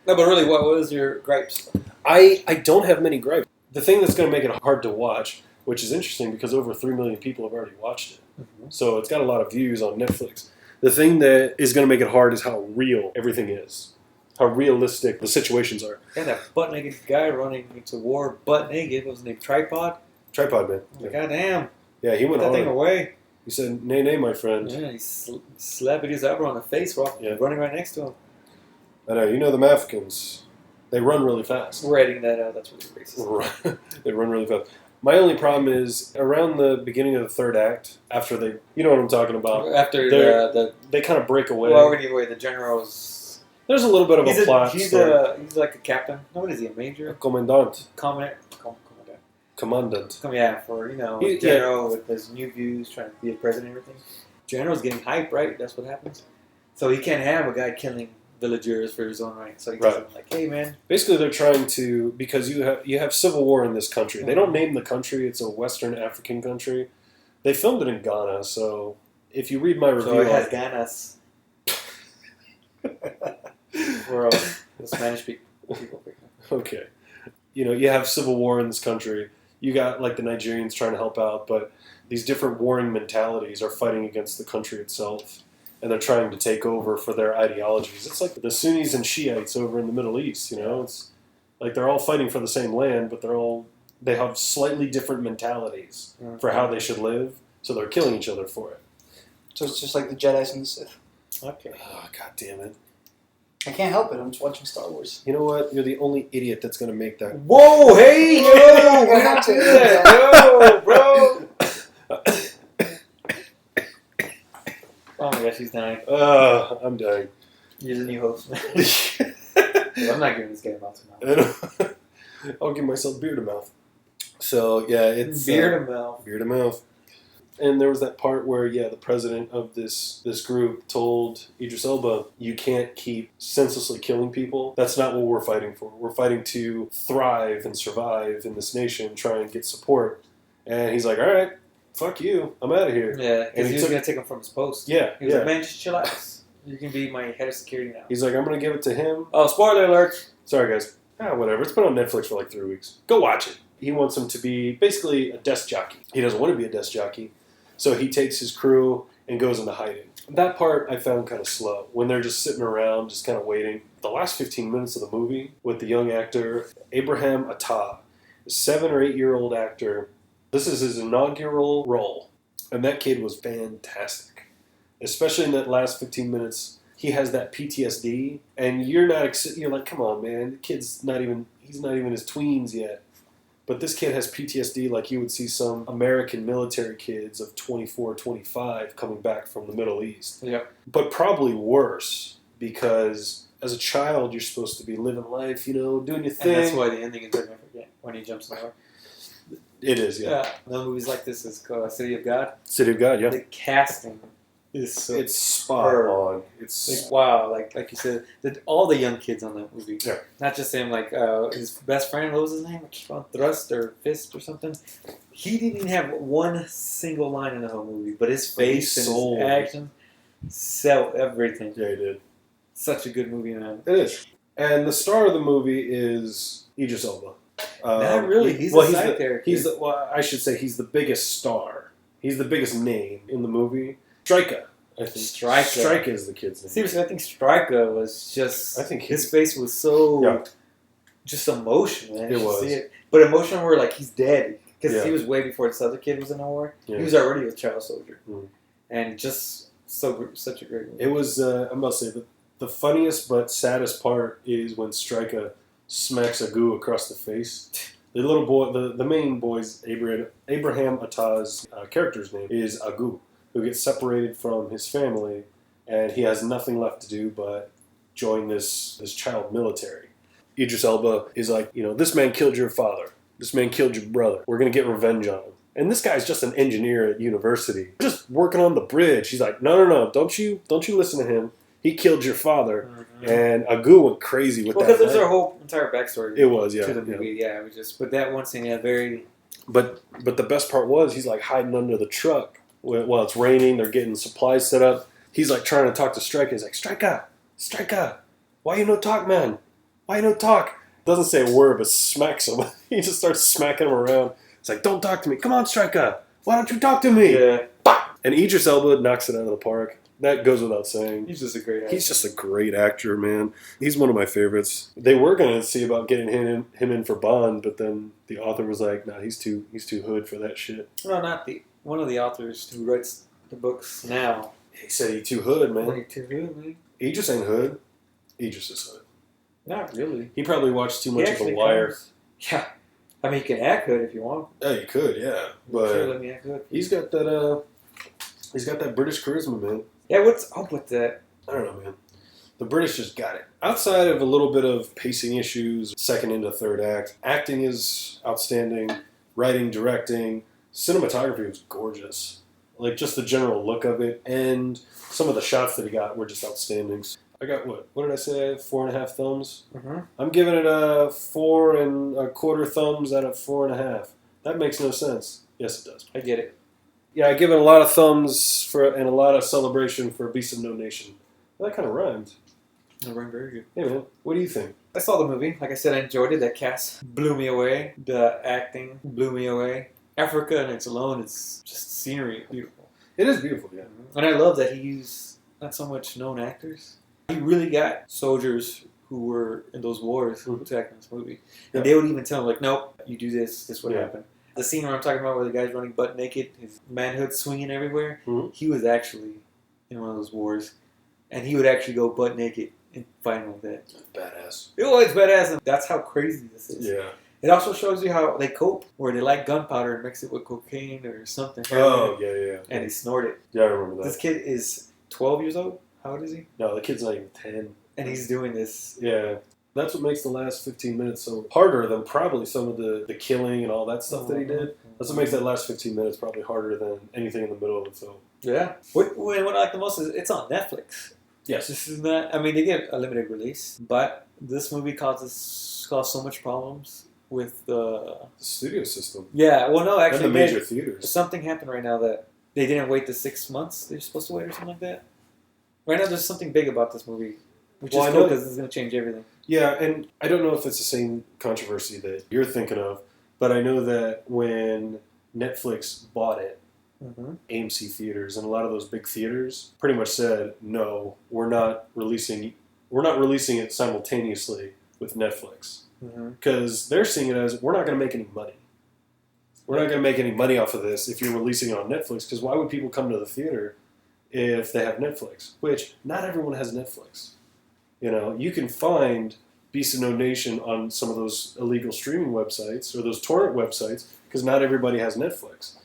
B: now. No, but really, what was your gripes?
A: I don't have many gripes. The thing that's going to make it hard to watch, which is interesting because over 3 million people have already watched it.
B: Mm-hmm.
A: So it's got a lot of views on Netflix. The thing that is going to make it hard is how real everything is. How realistic the situations are.
B: Yeah, that butt-naked guy running into war butt-naked. What was his name? Tripod?
A: Tripod Man.
B: Like, goddamn.
A: Yeah, he
B: Put
A: went
B: that thing
A: hard.
B: away.
A: He said, nay, nay, my friend.
B: Yeah, he slapped his elbow on the face while running right next to him.
A: I know, you know them Africans. They run really fast.
B: We're editing that out. That's really racist.
A: They run really fast. My only problem is around the beginning of the third act, after they, you know what I'm talking about.
B: After
A: they kind of break away.
B: Well, anyway, the general's...
A: There's a little bit of a plot
B: he's
A: story.
B: he's like a captain. No, what is he? A major?
A: Commandant.
B: Commandant.
A: Commandant.
B: Yeah, for, general with his new views, trying to be a president and everything. General's getting hype, right? That's what happens. So he can't have a guy killing villagers for his own right. So he tells him, like, hey, man.
A: Basically, they're trying to, because you have civil war in this country. They don't name the country. It's a Western African country. They filmed it in Ghana, so if you read my review...
B: So it has Ganas. For the Spanish people.
A: Okay. You have civil war in this country. You got, like, the Nigerians trying to help out, but these different warring mentalities are fighting against the country itself. And they're trying to take over for their ideologies. It's like the Sunnis and Shiites over in the Middle East, It's like they're all fighting for the same land, but they have slightly different mentalities for how they should live, so they're killing each other for it.
C: So it's just like the Jedi's and the Sith.
B: Okay.
A: Oh, God damn it.
C: I can't help it. I'm just watching Star Wars.
A: You know what? You're the only idiot that's going to make that.
B: Whoa, hey, yo! We don't do that. Yo, bro! Oh my gosh, he's dying.
A: I'm dying.
B: You're the new host, man. I'm not giving this guy a mouth to mouth.
A: I'll give myself beer to mouth. So, yeah, it's...
B: Beer to mouth.
A: Beer to mouth. And there was that part where, the president of this group told Idris Elba, you can't keep senselessly killing people. That's not what we're fighting for. We're fighting to thrive and survive in this nation, try and get support. And he's like, all right, fuck you. I'm out of here.
B: Yeah, because he was going to take him from his post.
A: Yeah,
B: He was like, man, just chill out. You can be my head of security now.
A: He's like, I'm going to give it to him.
B: Oh, spoiler alert.
A: Sorry, guys. Whatever. It's been on Netflix for like 3 weeks. Go watch it. He wants him to be basically a desk jockey. He doesn't want to be a desk jockey. So he takes his crew and goes into hiding. That part I found kind of slow. When they're just sitting around, just kind of waiting. The last 15 minutes of the movie with the young actor, Abraham Attah, a 7 or 8 year old actor. This is his inaugural role. And that kid was fantastic. Especially in that last 15 minutes. He has that PTSD. And you're like, come on, man. The kid's he's not even in his tweens yet. But this kid has PTSD like you would see some American military kids of 24, 25 coming back from the Middle East.
B: Yep.
A: But probably worse, because as a child, you're supposed to be living life, doing your thing.
B: And that's why the ending is different when he jumps in the car.
A: It is, yeah.
B: No movies like this is called City of God.
A: City of God, yeah.
B: The casting is so...
A: It's spot on. It's
B: like, wow, like you said, all the young kids on that movie.
A: Yeah.
B: Not just him, like his best friend, what was his name? Thrust or Fist or something. He didn't even have one single line in the whole movie, but his face and his action sell everything.
A: Yeah, he did.
B: Such a good movie, man.
A: It is. And the star of the movie is Idris Elba.
B: Not really. He's a side character.
A: I should say he's the biggest star. He's the biggest name in the movie. Striker, I think. Striker is the kid's name.
B: Seriously, I think Striker was just...
A: I think
B: his face was so... just emotional, man.
A: It was.
B: See it. But emotional where, like, he's dead. Because
A: Yeah.
B: he was way before this other kid was in the war.
A: Yeah.
B: He was already a child soldier.
A: Mm.
B: And just such a great movie.
A: It was, I must say, the funniest but saddest part is when Striker smacks Agu across the face. The little boy, the main boy's, Abraham Attah's character's name is Agu, who gets separated from his family, and he has nothing left to do but join this child military. Idris Elba is like, this man killed your father. This man killed your brother. We're going to get revenge on him. And this guy's just an engineer at university, just working on the bridge. He's like, no, don't you listen to him. He killed your father. Mm-hmm. And Agu went crazy with that.
B: Because there's our whole entire backstory.
A: It was, yeah.
B: To the movie, yeah. It was just, but that one scene, very...
A: But the best part was he's like hiding under the truck while it's raining. They're getting supplies set up. He's like trying to talk to Striker. He's like, Striker, why you no talk, man? Why you don't talk? Doesn't say a word, but smacks him. He just starts smacking him around. It's like, don't talk to me. Come on, Striker. Why don't you talk to me?
B: Yeah.
A: And Idris Elba knocks it out of the park. That goes without saying.
B: He's just a great actor.
A: He's just a great actor, man. He's one of my favorites. They were going to see about getting him in for Bond, but then the author was like, nah, he's too hood for that shit.
B: No, not one of the authors who writes the books now.
A: He said he's too hood, man.
B: He's too hood, man.
A: Idris ain't hood. Idris is hood.
B: Not really.
A: He probably watched too much of The
B: He
A: Wire.
B: Yeah. I mean, you can act hood if you want.
A: Yeah, you could, yeah. But
B: Sure, let me act hood.
A: he's got that British charisma, man.
B: Yeah, what's up with that?
A: I don't know, man. The British just got it. Outside of a little bit of pacing issues, second into third act, acting is outstanding. Writing, directing, cinematography was gorgeous. Like, just the general look of it. And some of the shots that he got were just outstanding. I got, what did I say? 4.5 thumbs?
B: Mm-hmm.
A: I'm giving it a 4.25 thumbs out of 4.5. That makes no sense. Yes, it does.
B: I get it.
A: Yeah, I give it a lot of thumbs and a lot of celebration for Beast of No Nation. Well, that kind of rhymed.
B: That rhymed very good.
A: Hey, man, what do you think?
B: I saw the movie. Like I said, I enjoyed it. That cast blew me away. The acting blew me away. Africa and its alone is just scenery. Beautiful.
A: It is beautiful, yeah.
B: And I love that he used not so much known actors. He really got soldiers who were in those wars to act in this movie. And they would even tell him, like, nope, you do this would happen. The scene where I'm talking about where the guy's running butt naked, his manhood swinging everywhere, he was actually in one of those wars. And he would actually go butt naked and fighting like that.
A: Badass.
B: It was badass, and that's how crazy this is.
A: Yeah.
B: It also shows you how they cope, where they like gunpowder and mix it with cocaine or something.
A: Oh, yeah.
B: And they snort it.
A: Yeah, I remember that.
B: This kid is 12 years old. How old is he?
A: No, the kid's not even 10.
B: And he's doing this.
A: Yeah. That's what makes the last 15 minutes so harder than probably some of the killing and all that stuff that he did. That's what makes that last 15 minutes probably harder than anything in the middle of the film.
B: Yeah. What I like the most is it's on Netflix.
A: Yes.
B: This is not, I mean, they get a limited release, but this movie caused so much problems with
A: the studio system.
B: Yeah, well, no, actually,
A: and the major theaters.
B: Something happened right now that they didn't wait the 6 months they're supposed to wait or something like that. Right now, there's something big about this movie, which is cool because it's going to change everything.
A: Yeah, and I don't know if it's the same controversy that you're thinking of, but I know that when Netflix bought it, AMC theaters and a lot of those big theaters pretty much said, no, we're not releasing it simultaneously with Netflix. Because they're seeing it as, we're not going to make any money. We're not going to make any money off of this if you're releasing it on Netflix, because why would people come to the theater if they have Netflix? Which, not everyone has Netflix. You know, you can find Beast of No Nation on some of those illegal streaming websites or those torrent websites, because not everybody has Netflix.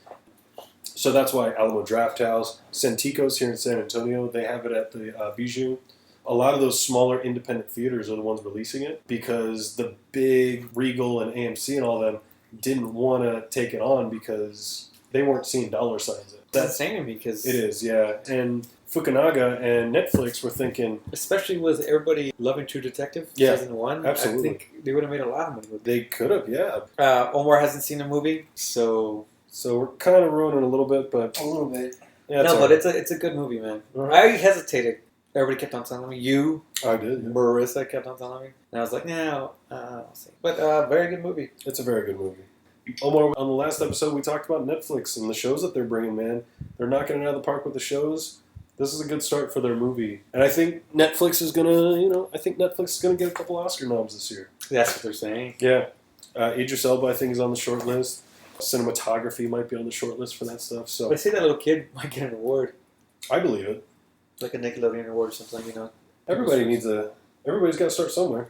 A: So that's why Alamo Drafthouse, Santikos here in San Antonio, they have it at the Bijou. A lot of those smaller independent theaters are the ones releasing it because the big Regal and AMC and all of them didn't want to take it on because they weren't seeing dollar signs.
B: That's insane to me because
A: it is, yeah. And Fukunaga and Netflix were thinking,
B: especially with everybody loving True Detective season 1,
A: absolutely.
B: I think they would have made a lot of money with it.
A: They could have, yeah.
B: Omar hasn't seen the movie, so
A: we're kind of ruining a little bit, but
C: a little bit.
A: Yeah,
B: no, but it's a good movie, man. I hesitated. Everybody kept on telling me. You,
A: I did. Yeah.
B: Marissa kept on telling me, and I was like, no, I'll see. But very good movie.
A: It's a very good movie. Omar, on the last episode, we talked about Netflix and the shows that they're bringing, man. They're knocking it out of the park with the shows. This is a good start for their movie. And I think Netflix is going to get a couple Oscar noms this year.
B: That's what they're saying.
A: Yeah. Idris Elba, I think, is on the short list. Cinematography might be on the short list for that stuff. So
B: I say that little kid might get an award.
A: I believe it.
B: Like a Nickelodeon award or something, you know.
A: Everybody's got to start somewhere.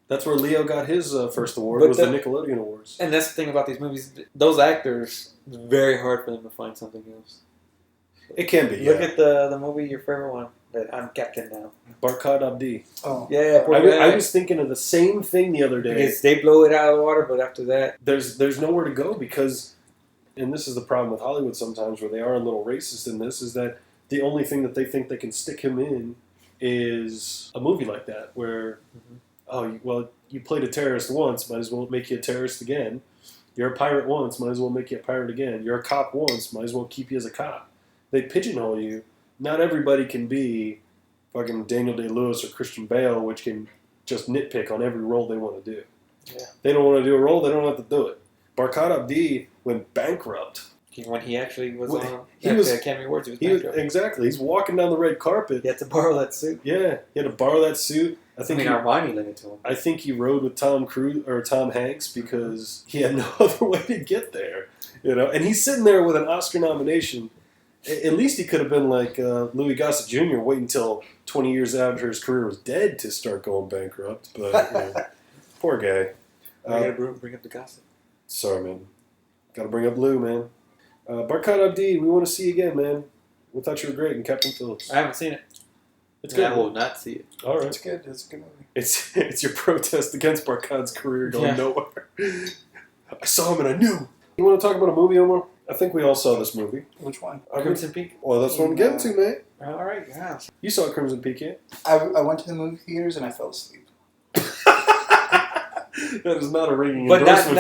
A: That's where Leo got his first award, was the Nickelodeon Awards.
B: And that's the thing about these movies. Those actors, it's very hard for them to find something else.
A: It can be,
B: Look at the movie, your favorite one, that I'm Captain now.
A: Barkhad Abdi.
C: Oh.
B: Yeah.
A: I was thinking of the same thing the other day.
B: Because they blow it out of the water, but after that...
A: There's nowhere to go because, and this is the problem with Hollywood sometimes, where they are a little racist in this, is that the only thing that they think they can stick him in is a movie like that, where... you played a terrorist once, might as well make you a terrorist again. You're a pirate once, might as well make you a pirate again. You're a cop once, might as well keep you as a cop. They pigeonhole you. Not everybody can be fucking Daniel Day-Lewis or Christian Bale, which can just nitpick on every role they want to do.
B: Yeah.
A: They don't want to do a role, they don't have to do it. Barkhad Abdi went bankrupt.
B: When he actually was on
A: the
B: Academy Awards, he was bankrupt.
A: Exactly. He's walking down the red carpet.
B: He had to borrow that suit.
A: Yeah, he had to borrow that suit.
B: Armani lent it to him.
A: I think he rode with Tom Hanks because he had no other way to get there. And he's sitting there with an Oscar nomination. At least he could have been like Louis Gossett Jr., waiting until 20 years after his career was dead to start going bankrupt. But poor guy.
B: I gotta bring up the gossip.
A: Sorry, man. Gotta bring up Lou, man. Barkhad Abdi, we want to see you again, man. We thought you were great in Captain Phillips.
B: I haven't seen it.
A: It's good.
B: I will not see it.
A: All right.
C: It's good. It's a good movie.
A: It's your protest against Barkhad's career going nowhere. I saw him and I knew. You want to talk about a movie, Omar? I think we all saw this movie.
C: Which one?
B: Crimson Peak?
A: Well, that's what I'm getting to, mate.
B: All right, yeah.
A: You saw Crimson Peak, yeah?
C: I went to the movie theaters and I fell asleep.
A: That is not a ringing
B: But
A: endorsement.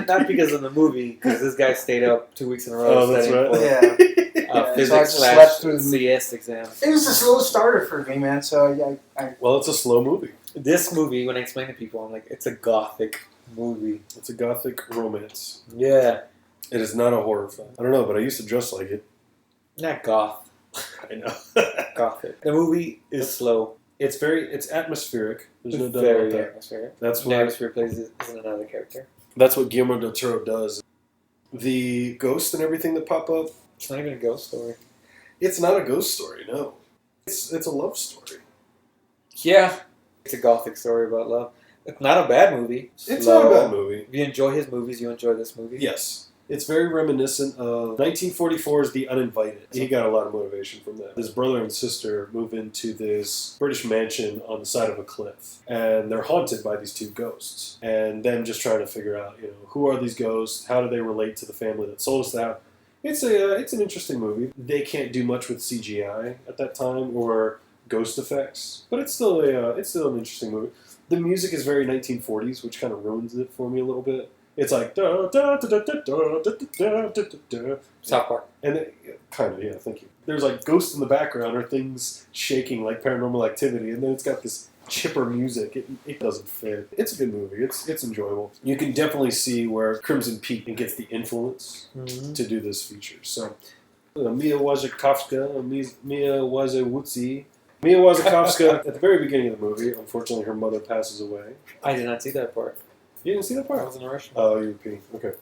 B: not because of the movie, because this guy stayed up 2 weeks in a row.
A: Oh, that's right.
C: Yeah.
B: Physics
C: So I just slept through the
B: CS exam.
C: It was a slow starter for me, man. So
A: Well, it's a slow movie.
B: This movie, when I explain to people, I'm like, it's a gothic movie.
A: It's a gothic romance.
B: Yeah.
A: It is not a horror film. I don't know, but I used to dress like it.
B: Not goth.
A: I know.
B: Gothic. The movie is slow.
A: It's atmospheric. There's no doubt
B: Very
A: about that.
B: atmospheric.
A: That's
B: The
A: what
B: atmosphere plays is another character.
A: That's what Guillermo del Toro does. The ghosts and everything that pop up.
B: It's not even a ghost story.
A: It's not a ghost story. No, it's a love story.
B: Yeah. It's a gothic story about love. It's not a bad movie.
A: It's
B: Slow.
A: not a bad movie.
B: If you enjoy his movies, you enjoy this movie.
A: Yes. It's very reminiscent of 1944's The Uninvited. He got a lot of motivation from that. His brother and sister move into this British mansion on the side of a cliff. And they're haunted by these two ghosts. And them just trying to figure out, who are these ghosts? How do they relate to the family that sold us that? It's an interesting movie. They can't do much with CGI at that time or ghost effects. But it's still an interesting movie. The music is very 1940s, which kind of ruins it for me a little bit. It's like da da da da da da da da da da.
B: South Park.
A: And kind of, yeah, thank you. There's like ghosts in the background or things shaking like Paranormal Activity, and then it's got this chipper music. It doesn't fit. It's a good movie. It's enjoyable. You can definitely see where Crimson Peak gets the influence to do this feature. So Mia Wasikowska, Mia Wasikowska. Mia Wasikowska, at the very beginning of the movie, unfortunately her mother passes away.
B: I did not see that part.
A: You didn't see that part?
B: I was in a rush.
A: Oh, you're repeating. Okay.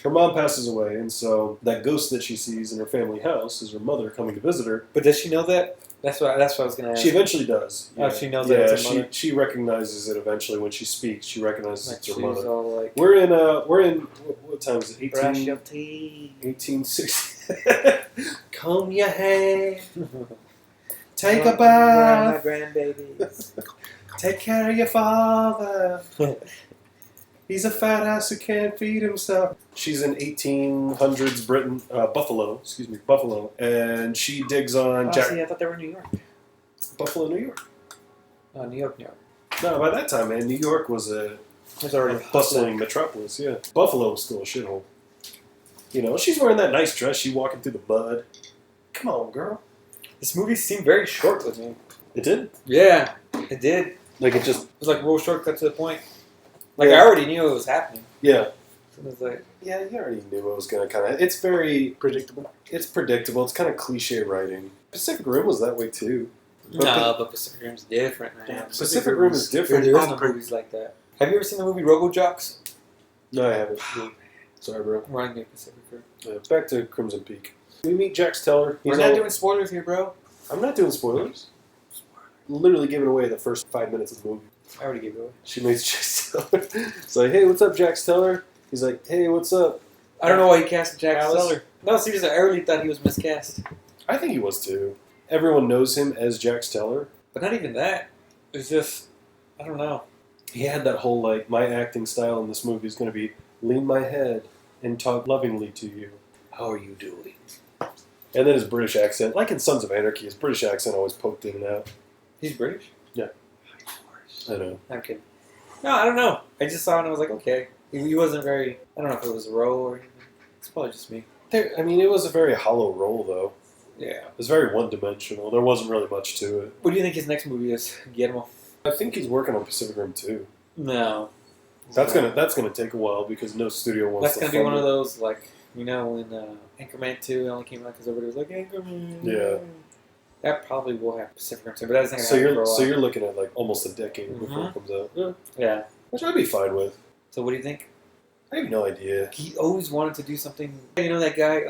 A: Her mom passes away, and so that ghost that she sees in her family house is her mother coming to visit her.
B: But does she know that? That's what I was going to ask.
A: She eventually does.
B: Oh, she knows that it's her mother?
A: She recognizes it eventually when she speaks. She recognizes it's her mother.
B: All like,
A: We're in what time is it?
B: brush your teeth.
A: 1860. Comb your hair. Take a bath.
B: My grandbabies.
A: Take care of your father. He's a fat ass who can't feed himself. She's in 1800s Britain, Buffalo, and she digs on Jack.
B: See, I thought they were in New York.
A: Buffalo, New York.
B: Oh, New York.
A: No, by that time, man, New York was a bustling metropolis. Yeah, Buffalo was still a shithole. She's wearing that nice dress. She walking through the mud. Come on, girl.
B: This movie seemed very short with me.
A: It did.
B: Yeah, it did.
A: Like it
B: was like real short, cut to the point. Like I already knew it was happening.
A: Yeah.
B: So it was like,
A: yeah, you already knew it was going to kind of... It's very... Predictable. It's predictable. It's kind of cliche writing. Pacific Rim was that way, too.
B: But Pacific Rim's different, man.
A: Yeah, Pacific Rim is different.
B: There's no movies like that. Have you ever seen the movie RoboJocks?
A: No, I haven't. Sorry, bro.
B: Remind me of Pacific Rim.
A: Back to Crimson Peak. We meet Jax Teller.
B: We're not doing spoilers here, bro.
A: I'm not doing spoilers. Literally giving away the first 5 minutes of the movie.
B: I already gave it away.
A: She meets Jax Teller. It's like, hey, what's up, Jax Teller? He's like, hey, what's up?
B: I don't know why he cast Jax Teller. No, seriously, I really thought he was miscast.
A: I think he was too. Everyone knows him as Jax Teller.
B: But not even that. It's just, I don't know.
A: He had that whole, like, my acting style in this movie is going to be lean my head and talk lovingly to you. How are you doing? And then his British accent, like in Sons of Anarchy, his British accent always poked in and out.
B: He's British?
A: Yeah. I know.
B: I'm kidding. No, I don't know. I just saw it and I was like, okay. He wasn't very, I don't know if it was a role or anything. It's probably just me.
A: It was a very hollow role, though.
B: Yeah.
A: It was very one-dimensional. There wasn't really much to it.
B: What do you think his next movie is? Guillermo?
A: I think he's working on Pacific Rim 2.
B: No.
A: That's gonna take a while because no studio wants.
B: That's gonna be one of those like when Anchorman 2 only came out because everybody was like Anchorman.
A: Yeah.
B: That probably will have Pacific Rim 2, but that's not gonna
A: So
B: happen for a while.
A: you're looking at like almost a decade before it comes out.
B: Yeah.
A: Which I'd be fine with.
B: So what do you think?
A: I have no idea.
B: He always wanted to do something. You know that guy,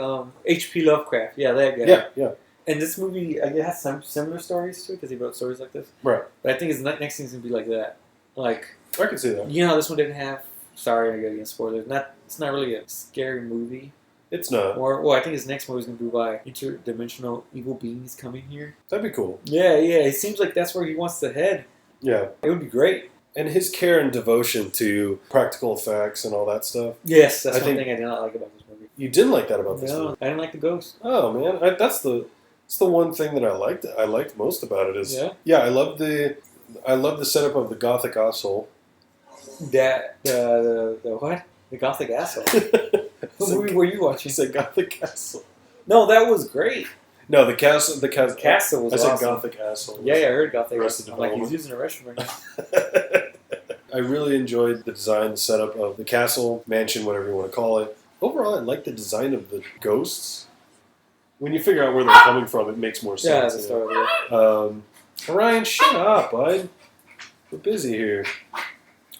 B: H.P. Lovecraft. Yeah, that guy.
A: Yeah.
B: And this movie, it has some similar stories to it because he wrote stories like this.
A: Right.
B: But I think his next thing's gonna be like that. Like,
A: I can see that.
B: you know how this one didn't have. Sorry, I got against spoilers. It's not really a scary movie.
A: It's not.
B: I think his next movie is gonna be by interdimensional evil beings coming here.
A: That'd be cool.
B: Yeah. It seems like that's where he wants to head.
A: Yeah.
B: It would be great.
A: And his care and devotion to practical effects and all that stuff.
B: Yes, that's one thing I did not like about this movie.
A: You didn't like that about this movie?
B: No, I didn't like the ghost.
A: Oh man, that's the one thing that I liked most about it is I love the setup of the gothic asshole.
B: That the what? The gothic asshole. What movie were you watching?
A: You said gothic asshole.
B: No, that was great.
A: No, the castle
B: was
A: I said
B: awesome.
A: gothic asshole.
B: Yeah, I heard gothic.
A: Arrested
B: I'm like, he's
A: Development.
B: using a restroom right now.
A: I really enjoyed the design, the setup of the castle, mansion, whatever you want to call it. Overall, I like the design of the ghosts. When you figure out where they're coming from, it makes more sense.
B: Yeah, that's the story.
A: Ryan, shut up, bud. We're busy here.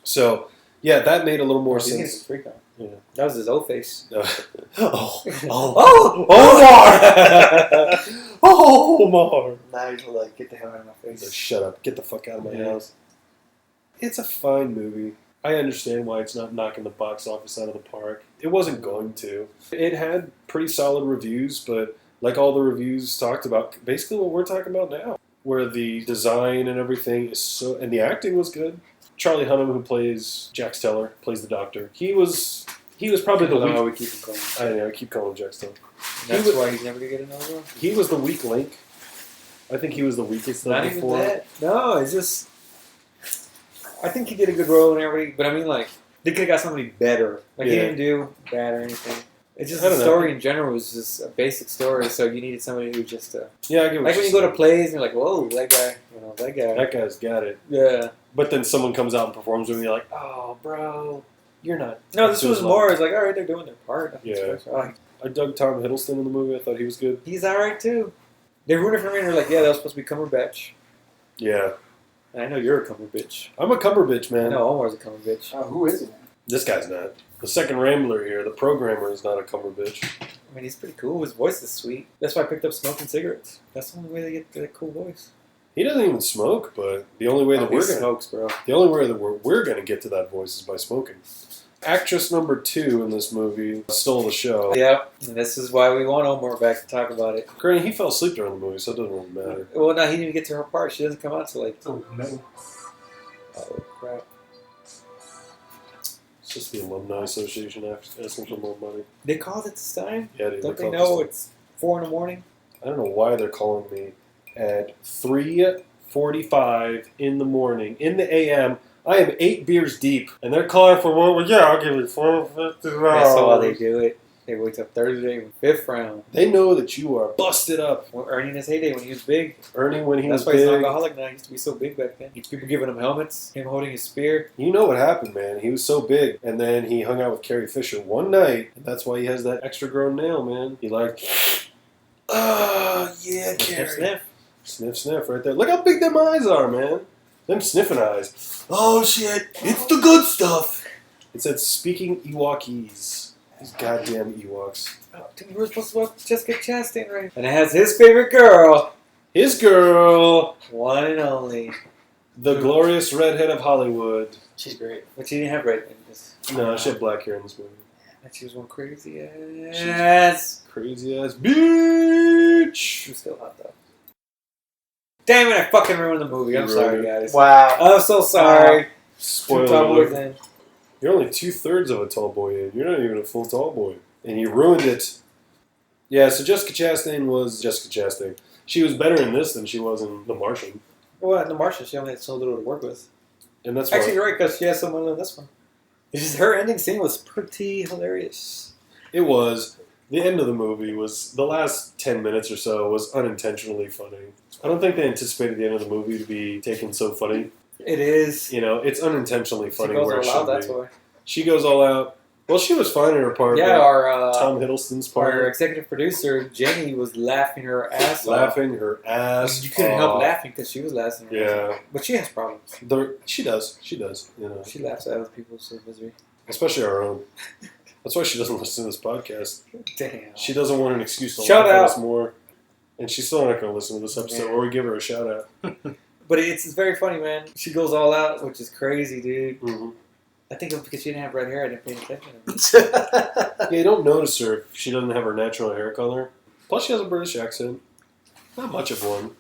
A: So, yeah, that made a little more
B: He's getting
A: sense.
B: some freak out.
A: Yeah.
B: That was his old face.
A: Omar!
B: Now he's like, get the hell out of my
A: He's like,
B: face.
A: shut up. Get the fuck out of my house. It's a fine movie. I understand why it's not knocking the box office out of the park. It wasn't going to. It had pretty solid reviews, but like all the reviews talked about, basically what we're talking about now, where the design and everything is and the acting was good. Charlie Hunnam, who plays Jax Teller, plays the Doctor. He was probably the weak.
B: We keep him going.
A: I know. I keep calling him Jax Teller.
B: That's why he's never gonna get another one.
A: He was the weak link. I think he was the weakest
B: Not
A: link
B: even
A: before.
B: that. No, it's just. I think he did a good role and everything, but I mean, like, they could have got somebody better. Like, he didn't do bad or anything. It's just the story in general was just a basic story, so you needed somebody who just.
A: Yeah, I get what
B: like when you
A: saying.
B: go to plays and you're like, whoa, that guy,
A: That guy's got it.
B: Yeah.
A: But then someone comes out and performs with me, like, oh, bro, you're not.
B: No, this was more. It's like, all right, they're doing their part.
A: Yeah.
B: Like,
A: I dug Tom Hiddleston in the movie. I thought he was good.
B: he's all right too. They ruined it for me. And they're like, yeah, that was supposed to be Cumberbatch.
A: Yeah.
B: And I know you're a Cumberbatch.
A: I'm a Cumberbitch, man.
B: No, Omar's a Cumberbatch.
C: Who is it?
A: This guy's not. The second Rambler here, the programmer, is not a Cumberbitch.
B: I mean, he's pretty cool. His voice is sweet. That's why I picked up smoking cigarettes. That's the only way they get that cool voice.
A: He doesn't even smoke, but the only way that
B: he smokes, bro.
A: the only way that we're gonna get to that voice is by smoking. Actress number 2 in this movie stole the show.
B: Yep, and this is why we want Omar back to talk about it.
A: Granted, he fell asleep during the movie, so it doesn't really matter.
B: Well, no, he didn't even get to her part. She doesn't come out till like.
C: Oh, no.
B: Oh crap!
A: It's just the Alumni Association asking for more money.
B: They called it this time.
A: Yeah,
B: Don't they
A: called
B: know
A: this
B: it's 4 a.m?
A: I don't know why they're calling me at 3:45 in the morning, in the a.m. I am 8 beers deep, and they're calling for more. Well, yeah, I'll give you $450.
B: That's how they do it. They wait till Thursday, 5th round.
A: They know that you are busted up.
B: Well, Ernie in his heyday when he was big.
A: Ernie, when he
B: That's
A: was
B: why he's an
A: big,
B: alcoholic now. He used to be so big back then. People giving him helmets, him holding his spear.
A: you know what happened, man. He was so big, and then he hung out with Carrie Fisher one night, and that's why he has that extra grown nail, man. He like, yeah,
B: Sniff,
A: Carrie.
B: sniff.
A: Sniff, sniff, right there. Look how big them eyes are, man. Them sniffing eyes. Oh, shit. It's the good stuff. It said, speaking Ewokese. These goddamn Ewoks.
B: Oh, dude, we were supposed to watch Jessica Chastain, right? And it has his favorite girl.
A: His girl.
B: One and only.
A: The glorious redhead of Hollywood.
C: She's great.
B: But she didn't have red in this.
A: No, she had black hair in this movie.
B: And she was one crazy ass.
A: Crazy ass bitch.
B: She was still hot, though. Damn it, I fucking ruined the movie. I'm
A: You
B: sorry,
A: ruined
B: guys.
C: Wow.
B: I'm so sorry.
A: Spoiler
B: Two boys
A: alert.
B: in.
A: You're only 2/3 of a tall boy in. You're not even a full tall boy. And you ruined it. Yeah, so Jessica Chastain was Jessica Chastain. She was better in this than she was in The Martian.
B: Well, in The Martian, she only had so little to work with.
A: And that's
B: Actually,
A: why
B: you're right, because she has so little in this one. It's just her ending scene was pretty hilarious.
A: it was. The end of the movie was, the last 10 minutes or so was unintentionally funny. I don't think they anticipated the end of the movie to be taken so funny.
B: It is.
A: You know, it's unintentionally funny
B: She goes
A: where it
B: all
A: should
B: out, that's
A: be.
B: why.
A: She goes all out. Well, she was fine in her part.
B: Yeah,
A: but
B: our
A: Tom Hiddleston's part.
B: our executive producer Jenny was laughing her ass off.
A: Laughing her ass.
B: You couldn't help
A: off.
B: laughing because she was laughing. Her ass off. But she has problems.
A: She does. You know,
B: She laughs at other people's misery.
A: especially our own. That's why she doesn't listen to this podcast.
B: Damn.
A: She doesn't want an excuse to
B: Shout
A: laugh at
B: out.
A: us more, and she's still not going to listen to this episode,
B: Yeah.
A: or we give her a shout out.
B: But it's very funny, man. She goes all out, which is crazy, dude.
A: Mm-hmm.
B: I think it was because she didn't have red hair. I didn't pay attention.
A: Yeah, you don't notice her if she doesn't have her natural hair color. Plus, she has a British accent. Not much of one.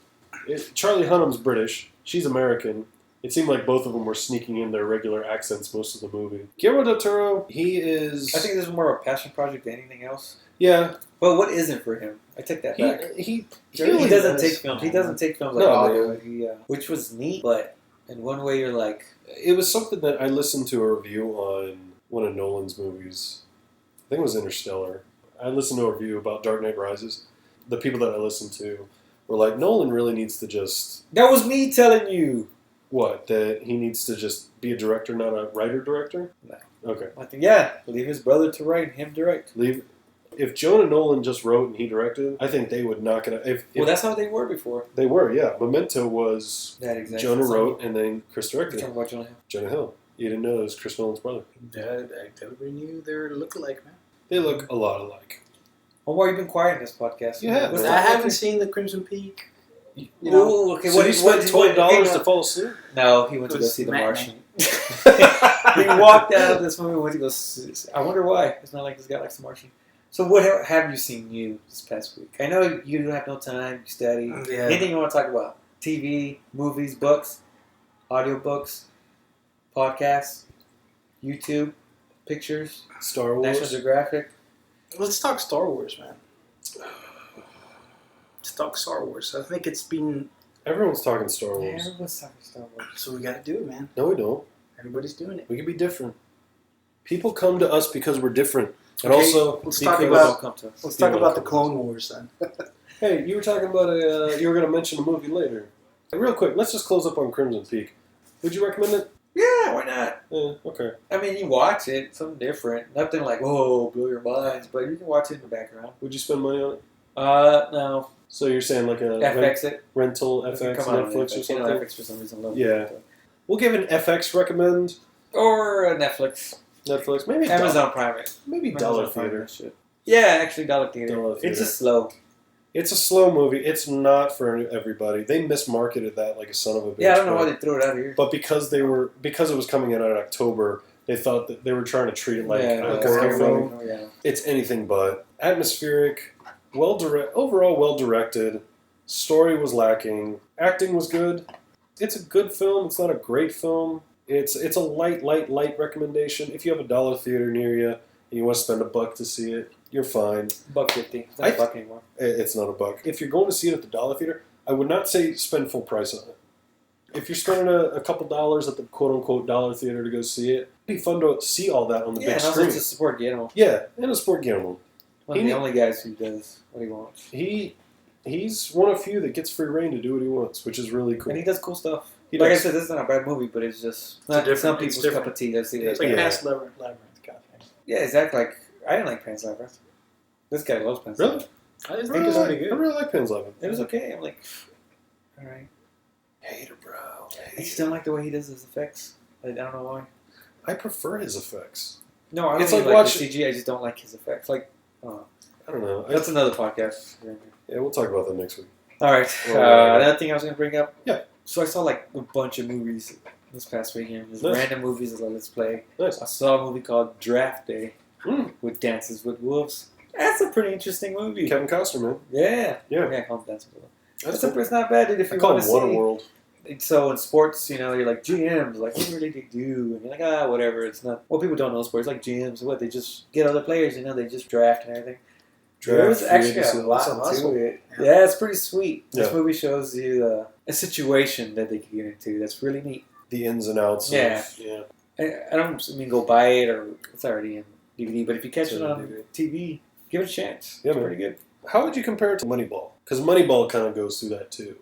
A: Charlie Hunnam's British. She's American. It seemed like both of them were sneaking in their regular accents most of the movie. Guillermo del Toro, he is...
B: I think this is more of a passion project than anything else.
A: Yeah.
B: But what isn't for him? I take that back.
A: He
B: He doesn't take films. He doesn't take films like
A: No,
B: Hollywood. Which was neat, but in one way you're like...
A: It was something that I listened to a review on one of Nolan's movies. I think it was Interstellar. I listened to a review about Dark Knight Rises. The people that I listened to were like, Nolan really needs to just...
B: That was me telling you!
A: What? That he needs to just be a director, not a writer-director?
B: No.
A: Okay.
B: I think, leave his brother to write and him direct.
A: If Jonah Nolan just wrote and he directed, I think they would knock it out.
B: Well, that's how they were before.
A: They were, yeah. Memento was
B: That exactly.
A: Jonah wrote and then Chris
B: You're
A: directed.
B: talking about Jonah Hill.
A: Jonah Hill. You didn't know it was Chris Nolan's brother.
C: Everybody knew they were look-alike, man.
A: They look a lot alike.
B: Well, why have you been quiet in this podcast?
A: You have,
B: What's
A: man.
C: I
B: that?
C: haven't seen the Crimson Peak. You know,
B: Ooh, okay,
A: So you spent $12 to fall asleep?
B: No, he went to
C: It
B: go
C: was
B: see The
C: Matinee.
B: Martian. He walked out of this movie and went to go see... I wonder why. It's not like this guy likes The Martian. So what have you seen new this past week? I know you have no time, you study.
C: Yeah.
B: Anything you want to talk about? TV, movies, books, audiobooks, podcasts, YouTube, pictures,
A: Star
B: National
A: Wars.
B: Geographic.
C: Let's talk Star Wars, man. Let's talk Star Wars. I think it's been...
A: Everyone's talking Star
B: Yeah,
A: Wars.
B: everyone's talking Star Wars.
C: So we got to do it, man.
A: No, we don't.
C: Everybody's doing it.
A: We can be different. People come to us because we're different. And
C: Okay,
A: also,
C: let's talk
A: because-
C: about-
B: Come to us.
C: Let's talk about the Clone Wars, then.
A: Hey, you were talking about you were going to mention a movie later. Real quick, let's just close up on Crimson Peak. Would you recommend it?
B: Yeah, why not?
A: Yeah, okay.
B: I mean, you watch it, something different. Nothing like, whoa, blow your minds, but you can watch it in the background.
A: Would you spend money on it?
B: No.
A: So you're saying like a
B: FX it.
A: rental
B: It can
A: FX,
B: come out on
A: Netflix or
B: FX. You know,
A: something?
B: FX for some reason love
A: Yeah.
B: it.
A: We'll give an FX recommend.
B: Or Netflix.
A: Netflix, maybe
B: Amazon Prime it.
A: maybe
B: Amazon
A: Dollar
B: Prime
A: Theater.
B: that shit. Yeah, actually Dollar Theater.
A: Dollar
B: It's
A: Theater.
B: just slow.
A: It's a slow movie. It's not for everybody. They mismarketed that like a son of a bitch.
B: Yeah, I don't know
A: but-
B: why they threw it out here.
A: But because it was coming out in October, they thought that they were trying to treat it like a
B: yeah,
A: horror film.
B: Oh, yeah.
A: It's anything but atmospheric, overall well directed. Story was lacking. Acting was good. It's a good film. It's not a great film. It's a light recommendation. If you have a Dollar Theater near you and you want to spend $1 to see it, you're fine.
B: $1.50. It's not $1 anymore.
A: It's not $1. If you're going to see it at the Dollar Theater, I would not say spend full price on it. If you're spending a couple dollars at the quote-unquote Dollar Theater to go see it, it'd be fun to see all that on the
B: Yeah,
A: big
B: and also
A: screen.
B: to support Guillermo.
A: Yeah, and a sport Guillermo.
B: One of the only guys who does what he wants.
A: He's one of few that gets free reign to do what he wants, which is really cool.
B: And he does cool stuff.
A: He
B: Like
A: does.
B: I said, this is not a bad movie, but it's just not
C: different-
B: some
C: it's
B: people's
C: different.
B: cup of tea. Let's see what
C: It's like
A: Yeah.
C: Past Labyrinth. Goddamn.
B: Yeah, exactly. Like, I didn't like Pan's Labyrinth. This guy loves Pan's
A: Really?
B: Labyrinth.
C: I
A: I
C: think
A: really,
C: it's pretty
A: I
C: good.
A: really like Pan's Labyrinth.
B: It was okay. I'm like, all right.
A: Hater, bro.
B: I just don't like the way he does his effects. I don't know why.
A: I prefer his effects.
B: No, I don't
A: It's
B: mean
A: like
B: like
A: watching-
B: the CG. I just don't like his effects. Like,
A: I don't know.
B: that's another podcast.
A: Yeah, we'll talk about that next week.
B: All right.
A: Well,
B: Another thing I was going to bring up.
A: Yeah.
B: So I saw like a bunch of movies this past weekend. Just
A: Nice.
B: random movies as a let's play.
A: Nice.
B: I saw a movie called Draft Day
A: Mm.
B: with Dances with Wolves. That's a pretty interesting movie.
A: Kevin Costner, man.
B: Yeah.
A: Yeah.
B: Yeah, I call him Dances with Wolves.
A: That's
B: It's, it's not bad, dude. If
A: I
B: you
A: call
B: want
A: him
B: to
A: Waterworld.
B: see. So in sports, you know, you're like GMs, like what really they do, and you're like whatever. It's not. Well, people don't know sports like GMs. What they just get other players, you know, they just draft and everything. There's
A: Draft,
B: actually
A: free
B: a
A: agency,
B: lot
A: that's awesome.
B: to it. Yeah, it's pretty sweet. This
A: Yeah.
B: movie shows you a situation that they can get into that's really neat.
A: The ins and outs.
B: Yeah.
A: Yeah.
B: I don't mean go buy it or it's already in DVD, but if you catch
A: It's
B: it
A: on
B: on TV, give it a chance.
A: Yeah,
B: It's
A: man.
B: pretty good.
A: How would you compare it to Moneyball? Because Moneyball kind of goes through that too.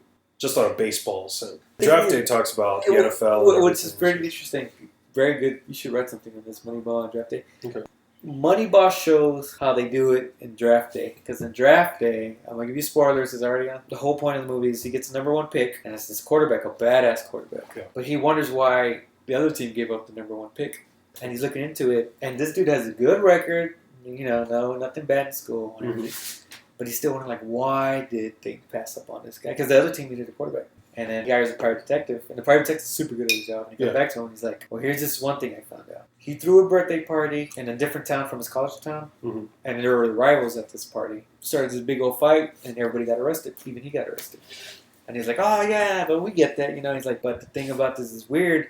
A: just on a baseball sense. Draft Day talks about the NFL.
B: Which is very interesting. Very good. You should write something on this Moneyball and Draft Day.
A: Okay.
B: Moneyball shows how they do it in Draft Day. Because in Draft Day, I'm going to give you spoilers. It's already on. The whole point of the movie is he gets the number 1 pick, and it's this quarterback, a badass quarterback.
A: Yeah.
B: But he wonders why the other team gave up the number 1 pick. And he's looking into it. And this dude has a good record. No, nothing bad in school.
A: Mm-hmm.
B: But he's still wondering, like, why did they pass up on this guy? Because the other team needed a quarterback. And then he hires a private detective. And the private detective's super good at his job. And he comes back to him and he's like, well, here's this one thing I found out. He threw a birthday party in a different town from his college town.
A: Mm-hmm.
B: And there were rivals at this party. Started this big old fight, and everybody got arrested. Even he got arrested. And he's like, oh, yeah, but we get that. He's like, but the thing about this is weird.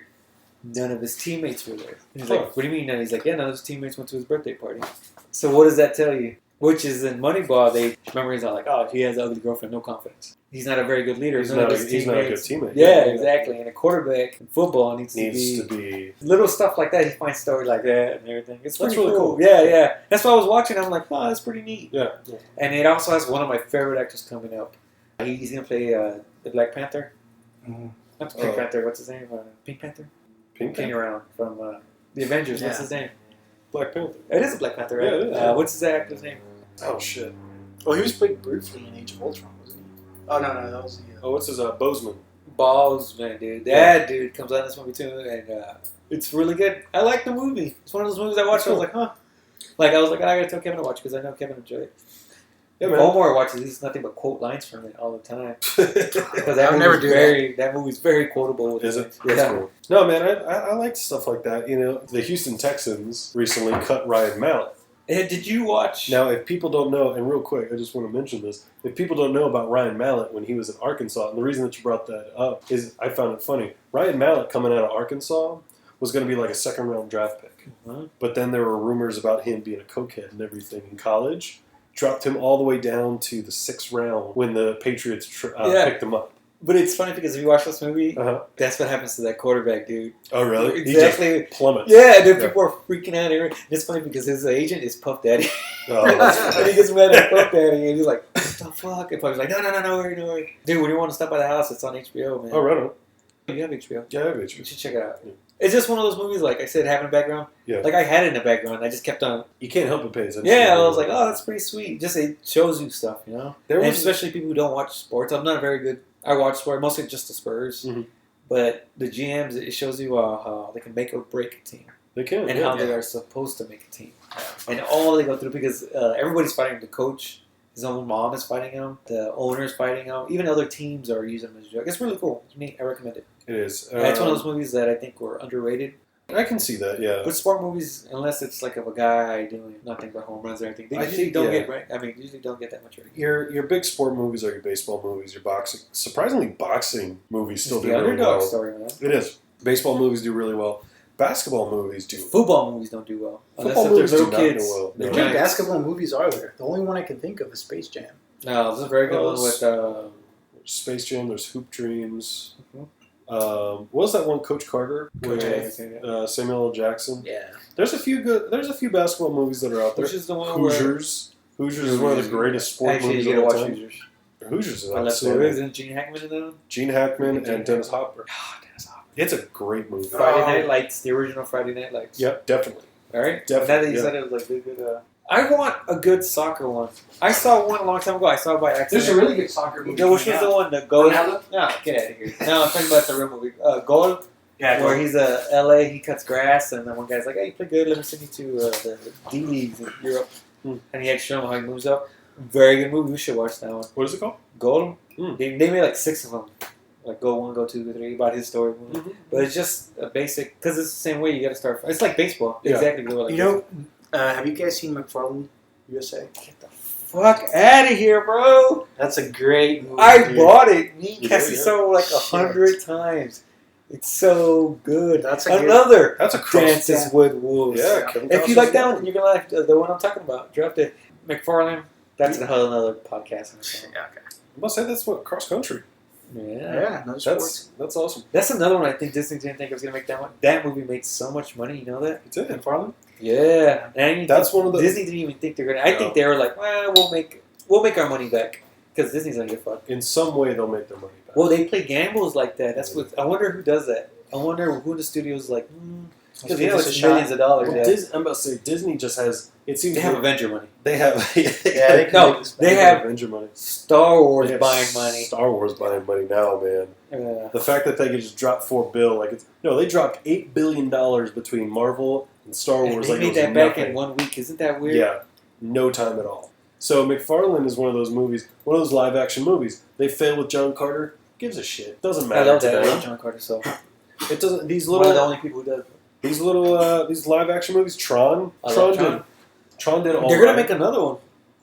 B: None of his teammates were there. And he's like, what do you mean? And he's like, yeah, none of his teammates went to his birthday party. So what does that tell you? Which is in Moneyball, he's not like, oh, he has an ugly girlfriend, no confidence. He's not a very good leader.
A: He's not a good teammate.
B: Yeah, exactly. And a quarterback in football needs to be little stuff like that. He finds stories like that and everything. That's really cool. Yeah. That's why I was watching. I'm like, oh, that's pretty neat.
A: Yeah.
B: And it also has one of my favorite actors coming up. He's going to play the Black Panther. Mm-hmm. Not the Pink Panther. What's his name? Pink Panther? King around from the Avengers. What's his name?
A: Black Panther.
B: It is a Black Panther, right?
A: Yeah, it is.
B: What's his actor's name?
A: Oh, shit.
C: Oh, he was playing briefly in Age of Ultron, wasn't he? Oh, no, that was the...
A: Oh, what's his, Bozeman?
B: Bozeman, dude. That dude comes out in this movie, too, and it's really good. I like the movie. It's one of those movies I watched, I was like, huh. I gotta tell Kevin to watch, because I know Kevin enjoyed it. Yeah, man. Omar watches these nothing but quote lines from it all the time. Because that movie's very quotable.
A: Is it?
B: Yeah.
A: Cool. No, man, I like stuff like that. The Houston Texans recently cut Ryan Mallett.
B: Did you watch?
A: Now, if people don't know, and real quick, I just want to mention this. If people don't know about Ryan Mallett when he was in Arkansas, and the reason that you brought that up is I found it funny. Ryan Mallett coming out of Arkansas was going to be like a 2nd-round draft pick. Mm-hmm. But then there were rumors about him being a cokehead and everything in college. Dropped him all the way down to the 6th round when the Patriots picked him up.
B: But it's funny because if you watch this movie, that's what happens to that quarterback, dude.
A: Oh, really?
B: Exactly.
A: He just plummets.
B: Yeah, dude, people are freaking out here. It's funny because his agent is Puff Daddy.
A: Oh,
B: and he gets mad at Puff Daddy, and he's like, what the fuck? And Puff's like, no worry. Dude, when you want to stop by the house, it's on HBO, man.
A: Oh, right on.
B: You have HBO?
A: Yeah, I have HBO.
B: You should check it out. Yeah. It's just one of those movies, like I said, having a background.
A: Yeah.
B: Like I had it in the background. I just kept on.
A: You can't help but pay attention.
B: Yeah, I was like, oh, that's pretty sweet. Just it shows you stuff, especially people who don't watch sports. I'm not very good. I watch sport, mostly just the Spurs. Mm-hmm. But the GMs, it shows you how they can make or break a team.
A: They can.
B: And how they are supposed to make a team. And all they go through, because everybody's fighting the coach. His own mom is fighting him. The owner is fighting him. Even other teams are using him as a joke. It's really cool. It's neat. I recommend it.
A: It is.
B: It's one of those movies that I think were underrated.
A: I can see that, yeah.
B: But sport movies, unless it's like of a guy doing nothing but home runs or anything, they usually don't get right. I mean, usually don't get that much right.
A: Your big sport movies are your baseball movies, your boxing. Surprisingly, boxing movies still do really well.
B: The underdog story, man.
A: It is. Baseball movies do really well. Basketball movies do.
B: Football movies don't do well.
A: Football movies do not do well.
C: How many basketball movies are there? The only one I can think of is Space Jam.
B: No, this is a very good one with
A: Space Jam. There's Hoop Dreams. Mm-hmm. What was that one, Coach Carter with Samuel L. Jackson?
B: Yeah.
A: There's a few basketball movies that are out there.
B: Which is the one
A: Hoosiers. Hoosiers is one of the greatest sport movies of all time. Hoosiers. Hoosiers is outstanding.
B: Isn't Gene Hackman in that one?
A: Gene Hackman and Dennis Hopper. Oh, Dennis Hopper. It's a great movie.
B: Friday Night Lights, the original Friday Night Lights.
A: Yep, definitely.
B: All right.
A: Definitely.
B: Now that you said it was like good. I want a good soccer one. I saw one a long time ago. I saw it by accident.
C: There's a really good soccer movie.
B: No, which was the one? The Goal? No, get out of here. No, I'm talking about the real movie. Goal? Yeah, where he's LA, he cuts grass, and then one guy's like, hey, you play good, let me send you to the D Leagues in Europe. And he had to show him how he moves up. Very good movie. You should watch that one.
A: What is it called?
B: Goal? They made like 6 of them. Like Go 1, Go 2, Go 3, about his story. Mm-hmm. But it's just a basic, because it's the same way you got to start. It's like baseball. Yeah. Exactly. Like
C: have you guys seen McFarlane USA?
B: Get the fuck out of here, bro.
C: That's a great movie.
B: I bought it. Me and Cassie saw it like 100 times. It's so good. That's another.
A: That's a
B: Dances with Wolves.
A: Yeah.
B: If you like that one, you're gonna like the one I'm talking about. Dropped it. McFarlane. That's another podcast.
C: Yeah. Okay.
A: I must say that's what cross country.
B: Yeah.
C: No sports.
A: That's awesome.
B: That's another one I think Disney didn't think I was gonna make that one. That movie made so much money. You know that?
A: It did. McFarlane.
B: Yeah. And
A: that's one of the
B: Disney didn't even think they're gonna. I think they were like, well, we'll make our money back. Because Disney's gonna get fucked.
A: In some way, they'll make their money back.
B: Well, they play gambles like that. That's what I wonder who does that. I wonder who in the studio is like, because it's millions of dollars.
A: Well, I'm about to say Disney just has. It seems
B: they have Avenger money.
A: They have.
C: They
B: have
A: Avenger money.
B: Star Wars
A: They have
B: buying money.
A: Star Wars buying money now, man. The fact that they could just drop $4 billion, they dropped $8 billion between Marvel and Star Wars.
B: They made that back in 1 week. Isn't that weird?
A: Yeah, no time at all. So McFarlane is one of those movies, one of those live action movies. They fail with John Carter. Gives a shit. Doesn't matter.
B: I love
A: to
B: that.
A: them.
B: I love John Carter. So
A: it doesn't. These
B: one
A: little.
B: of the only people who does.
A: These little. These live action movies. Tron. Tron did all.
B: They're gonna make another one.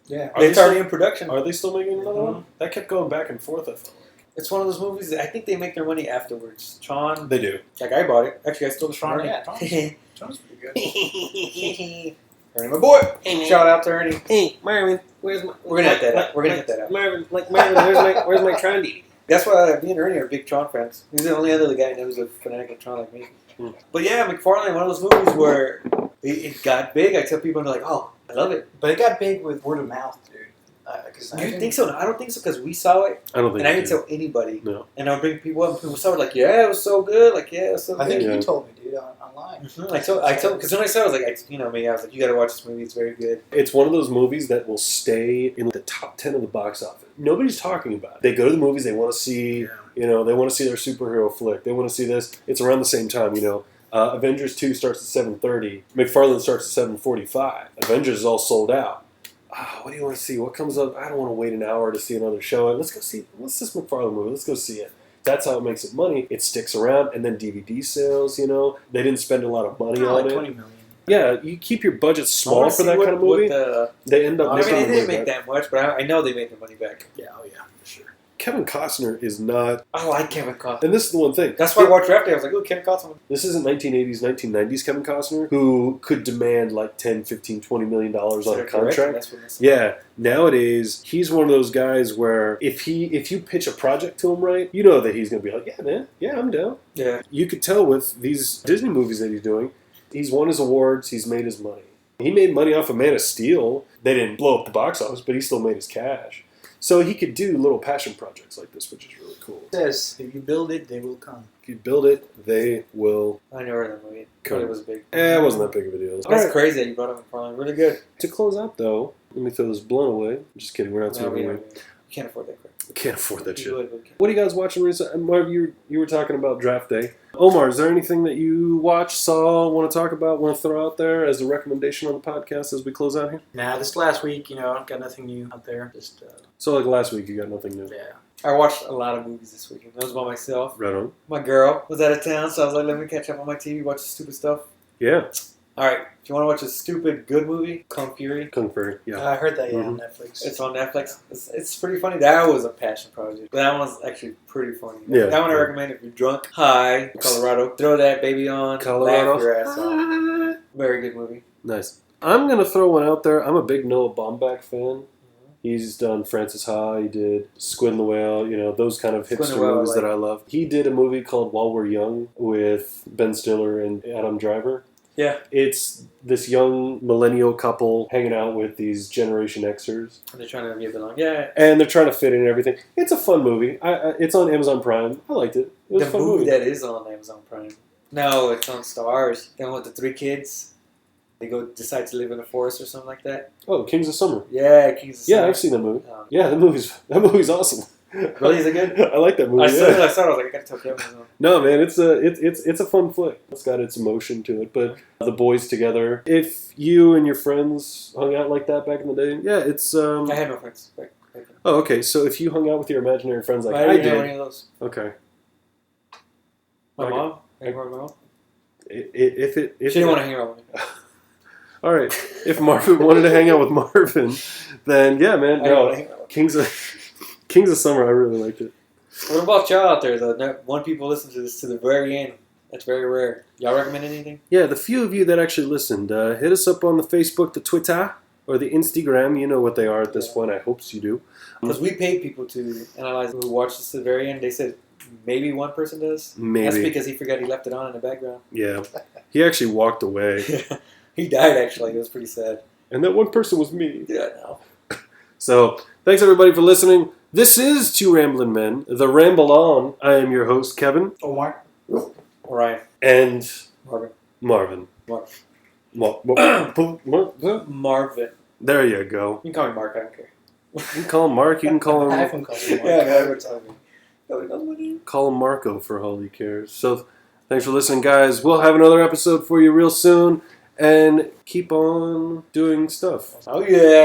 C: Yeah.
B: It's already in production.
A: Are they still making another one? That kept going back and forth. I felt like.
B: It's one of those movies that I think they make their money afterwards. Tron.
A: They do.
B: Like I bought it. Actually, I stole the
C: Tron.
B: Tron.
C: Yeah, Tron's pretty good.
B: Ernie, my boy.
D: Hey, man.
B: Shout out to Ernie.
D: Hey, Marvin, where's my...
B: We're gonna hit that out. We're gonna hit that out.
D: Marvin, where's my Tron DVD?
B: That's why me and Ernie are big Tron fans. He's the only other guy who's a fanatic of Tron like me. But yeah, McFarlane, one of those movies where it got big. I tell people, and they're like, "Oh, I love it."
C: But it got big with word of mouth, dude.
B: You think so? No, I don't think so because we saw it,
A: I don't think.
B: and I didn't tell anybody.
A: No.
B: And I'll bring people up, and people saw it like, "Yeah, it was so good." Like, "Yeah, it was so good."
C: I think
A: Yeah.
C: you told me, dude, online.
B: I told, because when I saw it, I was like, me, I was like, "You got to watch this movie. It's very good."
A: It's one of those movies that will stay in the top 10 of the box office. Nobody's talking about it. They go to the movies. They want to see. They want to see their superhero flick. They want to see this. It's around the same time. Avengers 2 starts at 7:30. McFarlane starts at 7:45. Avengers is all sold out. What do you want to see? What comes up? I don't want to wait an hour to see another show. Let's go see. What's this McFarlane movie? Let's go see it. That's how it makes it money. It sticks around, and then DVD sales. They didn't spend a lot of money on
C: Like
A: it.
C: 20 million.
A: Yeah, you keep your budget small for that kind of movie. They end up.
B: I mean,
A: making
B: they
A: the
B: didn't
A: money
B: make
A: back.
B: that much, but I know they made their money back.
C: Yeah, for sure.
A: Kevin Costner is not,
B: I like Kevin Costner.
A: and this is the one thing.
B: That's why I watched Draft Day. I was like, "Oh, Kevin Costner."
A: This isn't 1980s, 1990s Kevin Costner, who could demand like $10, $15, $20 million on a contract. Yeah, nowadays, he's one of those guys where if you pitch a project to him right, you know that he's going to be like, yeah, man, yeah, I'm down.
B: Yeah.
A: You could tell with these Disney movies that he's doing, he's won his awards, he's made his money. He made money off of Man of Steel. They didn't blow up the box office, but he still made his cash. So he could do little passion projects like this, which is really cool.
C: It says, if you build it, they will come.
A: If you build it, they will.
B: I never heard of that movie.
A: Come.
B: But it was big.
A: It wasn't that big of a deal.
B: That's
A: All right.
B: crazy that you brought up McFarlane. Really good.
A: To close out, though, let me throw this blunt away. I'm just kidding. We're not
B: No,
A: throwing
B: we
A: away.
B: can't afford that crap.
A: Can't afford that
B: We
A: shit.
B: would, but we can't.
A: What are you guys watching recently? Marv, you were talking about Draft Day. Omar, is there anything that you watched, saw, want to talk about, want to throw out there as a recommendation on the podcast as we close out here?
C: Nah, this last week, got nothing new out there. Just,
A: So like last week, you got nothing new.
C: yeah.
B: I watched a lot of movies this weekend. I was by myself.
A: Right on.
B: My girl was out of town, so I was like, let me catch up on my TV, watch the stupid stuff.
A: Yeah.
B: All right, if you want to watch a stupid good movie, Kung Fury.
A: Kung Fury. Yeah.
C: I heard that, on Netflix.
B: It's on Netflix. It's pretty funny. That was a passion project. But that one's actually pretty funny.
A: Yeah.
B: That one I recommend if you're drunk, high, Colorado. Throw that baby on.
A: Colorado.
B: Laugh your ass off. Very good movie.
A: Nice. I'm going to throw one out there. I'm a big Noah Baumbach fan. He's done Francis Ha. He did Squid and the Whale. Those kind of hipster movies that I love. He did a movie called While We're Young with Ben Stiller and Adam Driver.
B: Yeah.
A: It's this young millennial couple hanging out with these Generation Xers.
B: They're trying to get along. Yeah.
A: And they're trying to fit in and everything. It's a fun movie. It's on Amazon Prime. I liked it. It was
B: The
A: a fun
B: movie
A: movie.
B: that is on Amazon Prime. No, it's on Stars. The one with the 3 kids. They decide to live in a forest or something like that.
A: Oh, Kings of Summer.
B: Yeah, Kings of Summer.
A: Yeah, I've seen that movie. Yeah, that movie's awesome.
B: Really, is it good?
A: I like that movie.
B: I saw it. I was like, I gotta tell Kevin.
A: No, man, it's a fun flick. It's got its emotion to it, but the boys together. If you and your friends hung out like that back in the day, yeah, it's.
B: I had no friends.
A: Oh, okay. So if you hung out with your imaginary friends like
B: I
A: I
B: didn't have
A: did,
B: any of those.
A: okay.
B: My
A: Okay.
B: mom. Hang around with my mom.
A: If
B: She didn't want to hang around with me.
A: All right. If Marvin wanted to hang out with Marvin, then yeah, man.
B: I didn't want
A: No,
B: to hang around with me.
A: Kings of Summer. I really liked it.
B: What about y'all out there, though? Not one people listen to this to the very end. That's very rare. Y'all recommend anything?
A: Yeah, the few of you that actually listened, hit us up on the Facebook, the Twitter, or the Instagram. You know what they are at this point. I hope you do.
B: Because we paid people to analyze who watched this to the very end. They said maybe one person does.
A: Maybe.
B: That's because he forgot he left it on in the background.
A: Yeah. He actually walked away.
B: He died, actually. It was pretty sad.
A: And that one person was me.
B: Yeah, I know.
A: So, thanks everybody for listening. This is Two Ramblin' Men, the Ramble On. I am your host, Kevin.
C: Omar.
B: Ryan.
A: And
B: Marvin. Marvin.
A: There you go.
B: You can call me Mark, I don't care.
A: You can call him Mark, you can call
C: I
A: him...
C: haven't called him Mark.
A: Call him Marco for all he cares. So, thanks for listening, guys. We'll have another episode for you real soon. And keep on doing stuff.
B: Oh, yeah.